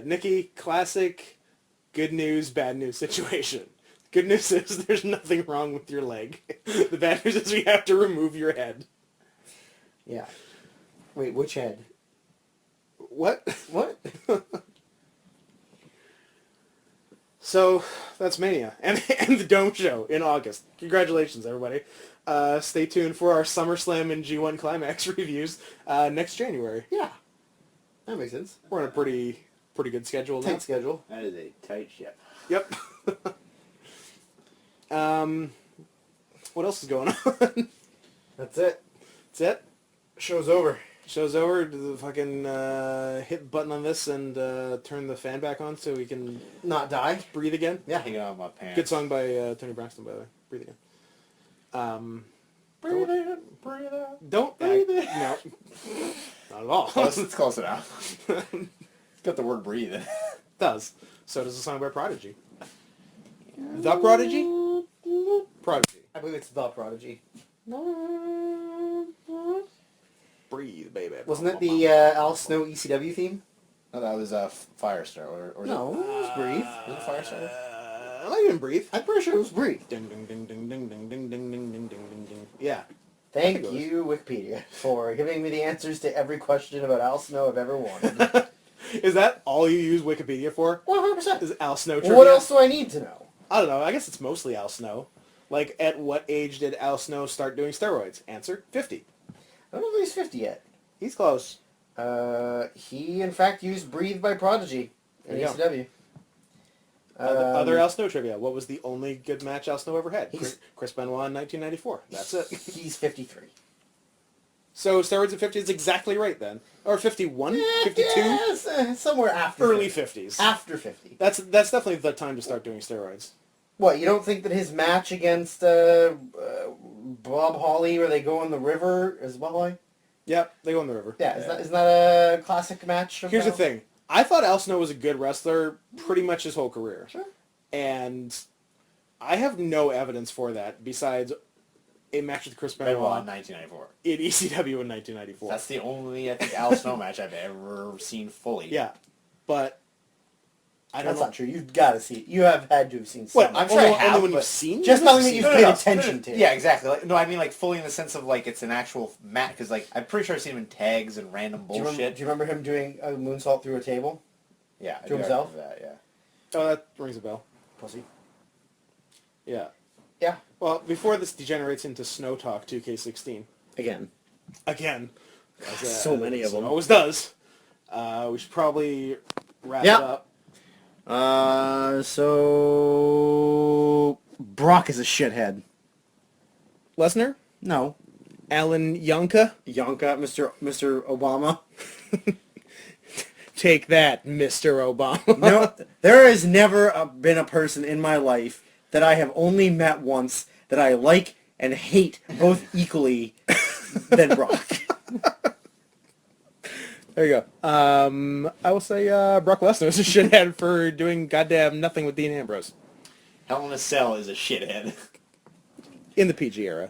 Nikki, classic good news, bad news situation. Good news is there's nothing wrong with your leg. The bad news is we have to remove your head. Yeah. Wait, which head? What? What? So, that's Mania. And the Dome Show in August. Congratulations, everybody. Stay tuned for our SummerSlam and G1 Climax reviews next January. Yeah. That makes sense. We're on a pretty good schedule now. Tight schedule. That is a tight ship. Yep. What else is going on? That's it. That's it. Show's over. Show's over. Do the fucking hit the button on this and turn the fan back on so we can Not die. breathe again. Yeah. Hanging on my pants. Good song by Tony Braxton, by the way. Breathe again. Breathe in, breathe out. Don't Breathe in. no, not at all. It's close enough. It's got the word breathe in. It does. So does the song by Prodigy. The Prodigy? Prodigy. I believe it's The Prodigy. Breathe, baby. Wasn't it the Al Snow ECW theme? No, that was Firestar. Or No, it was Breathe. Was it Firestar? I like even Breathe. I'm pretty sure it was Breathe. Ding ding ding ding ding ding ding ding ding ding ding ding. Yeah. Thank you, Wikipedia, for giving me the answers to every question about Al Snow I've ever wanted. Is that all you use Wikipedia for? 100%. Is Al Snow Well, trivia? what else do I need to know? I don't know. I guess it's mostly Al Snow. Like, at what age did Al Snow start doing steroids? Answer, 50. I don't know if he's 50 yet. He's close. He, in fact, used Breathe by Prodigy in There you go. ECW. Other Al Snow trivia. What was the only good match Al Snow ever had? He's- Chris Benoit in 1994. That's it. He's 53. So steroids at 50 is exactly right then. Or 51? 52? Yes, somewhere after Early 50. 50s. After 50. That's definitely the time to start doing steroids. What, you don't think that his match against Bob Holly, where they go in the river, is Bob Holly? Yep, they go in the river. Yeah, isn't that a classic match? Here's the thing. I thought Al Snow was a good wrestler pretty much his whole career. Sure. And I have no evidence for that besides a match with Chris Benoit Benoit in 1994. in ECW in 1994. That's the only, I think, Al Snow match I've ever seen fully. Yeah, but I don't That's know. not true. You've got to see it. You have had to have seen What? some. I'm sure I have, only when but you've seen. Just You've telling me seen- you've paid attention to. Yeah, exactly. Like, no, I mean like fully in the sense of like it's an actual match because like I'm pretty sure I've seen him in tags and random Do you, bullshit. do you remember him doing a moonsault through a table? Yeah, to himself? That, yeah. Oh, that rings a bell. Pussy. Yeah. Yeah. Well, before this degenerates into Snow Talk 2K16 Again. again, So many of as it them. always does. We should probably wrap Yep. it up. So Brock is a shithead. Lesnar, No. Alan Yonka, Yonka, Mr. Obama. take that, Mr. Obama. No, there has never been a person in my life that I have only met once that I like and hate both equally than Brock. There you go. I will say Brock Lesnar is a shithead for doing goddamn nothing with Dean Ambrose Hell in a Cell is a shithead. in the PG era.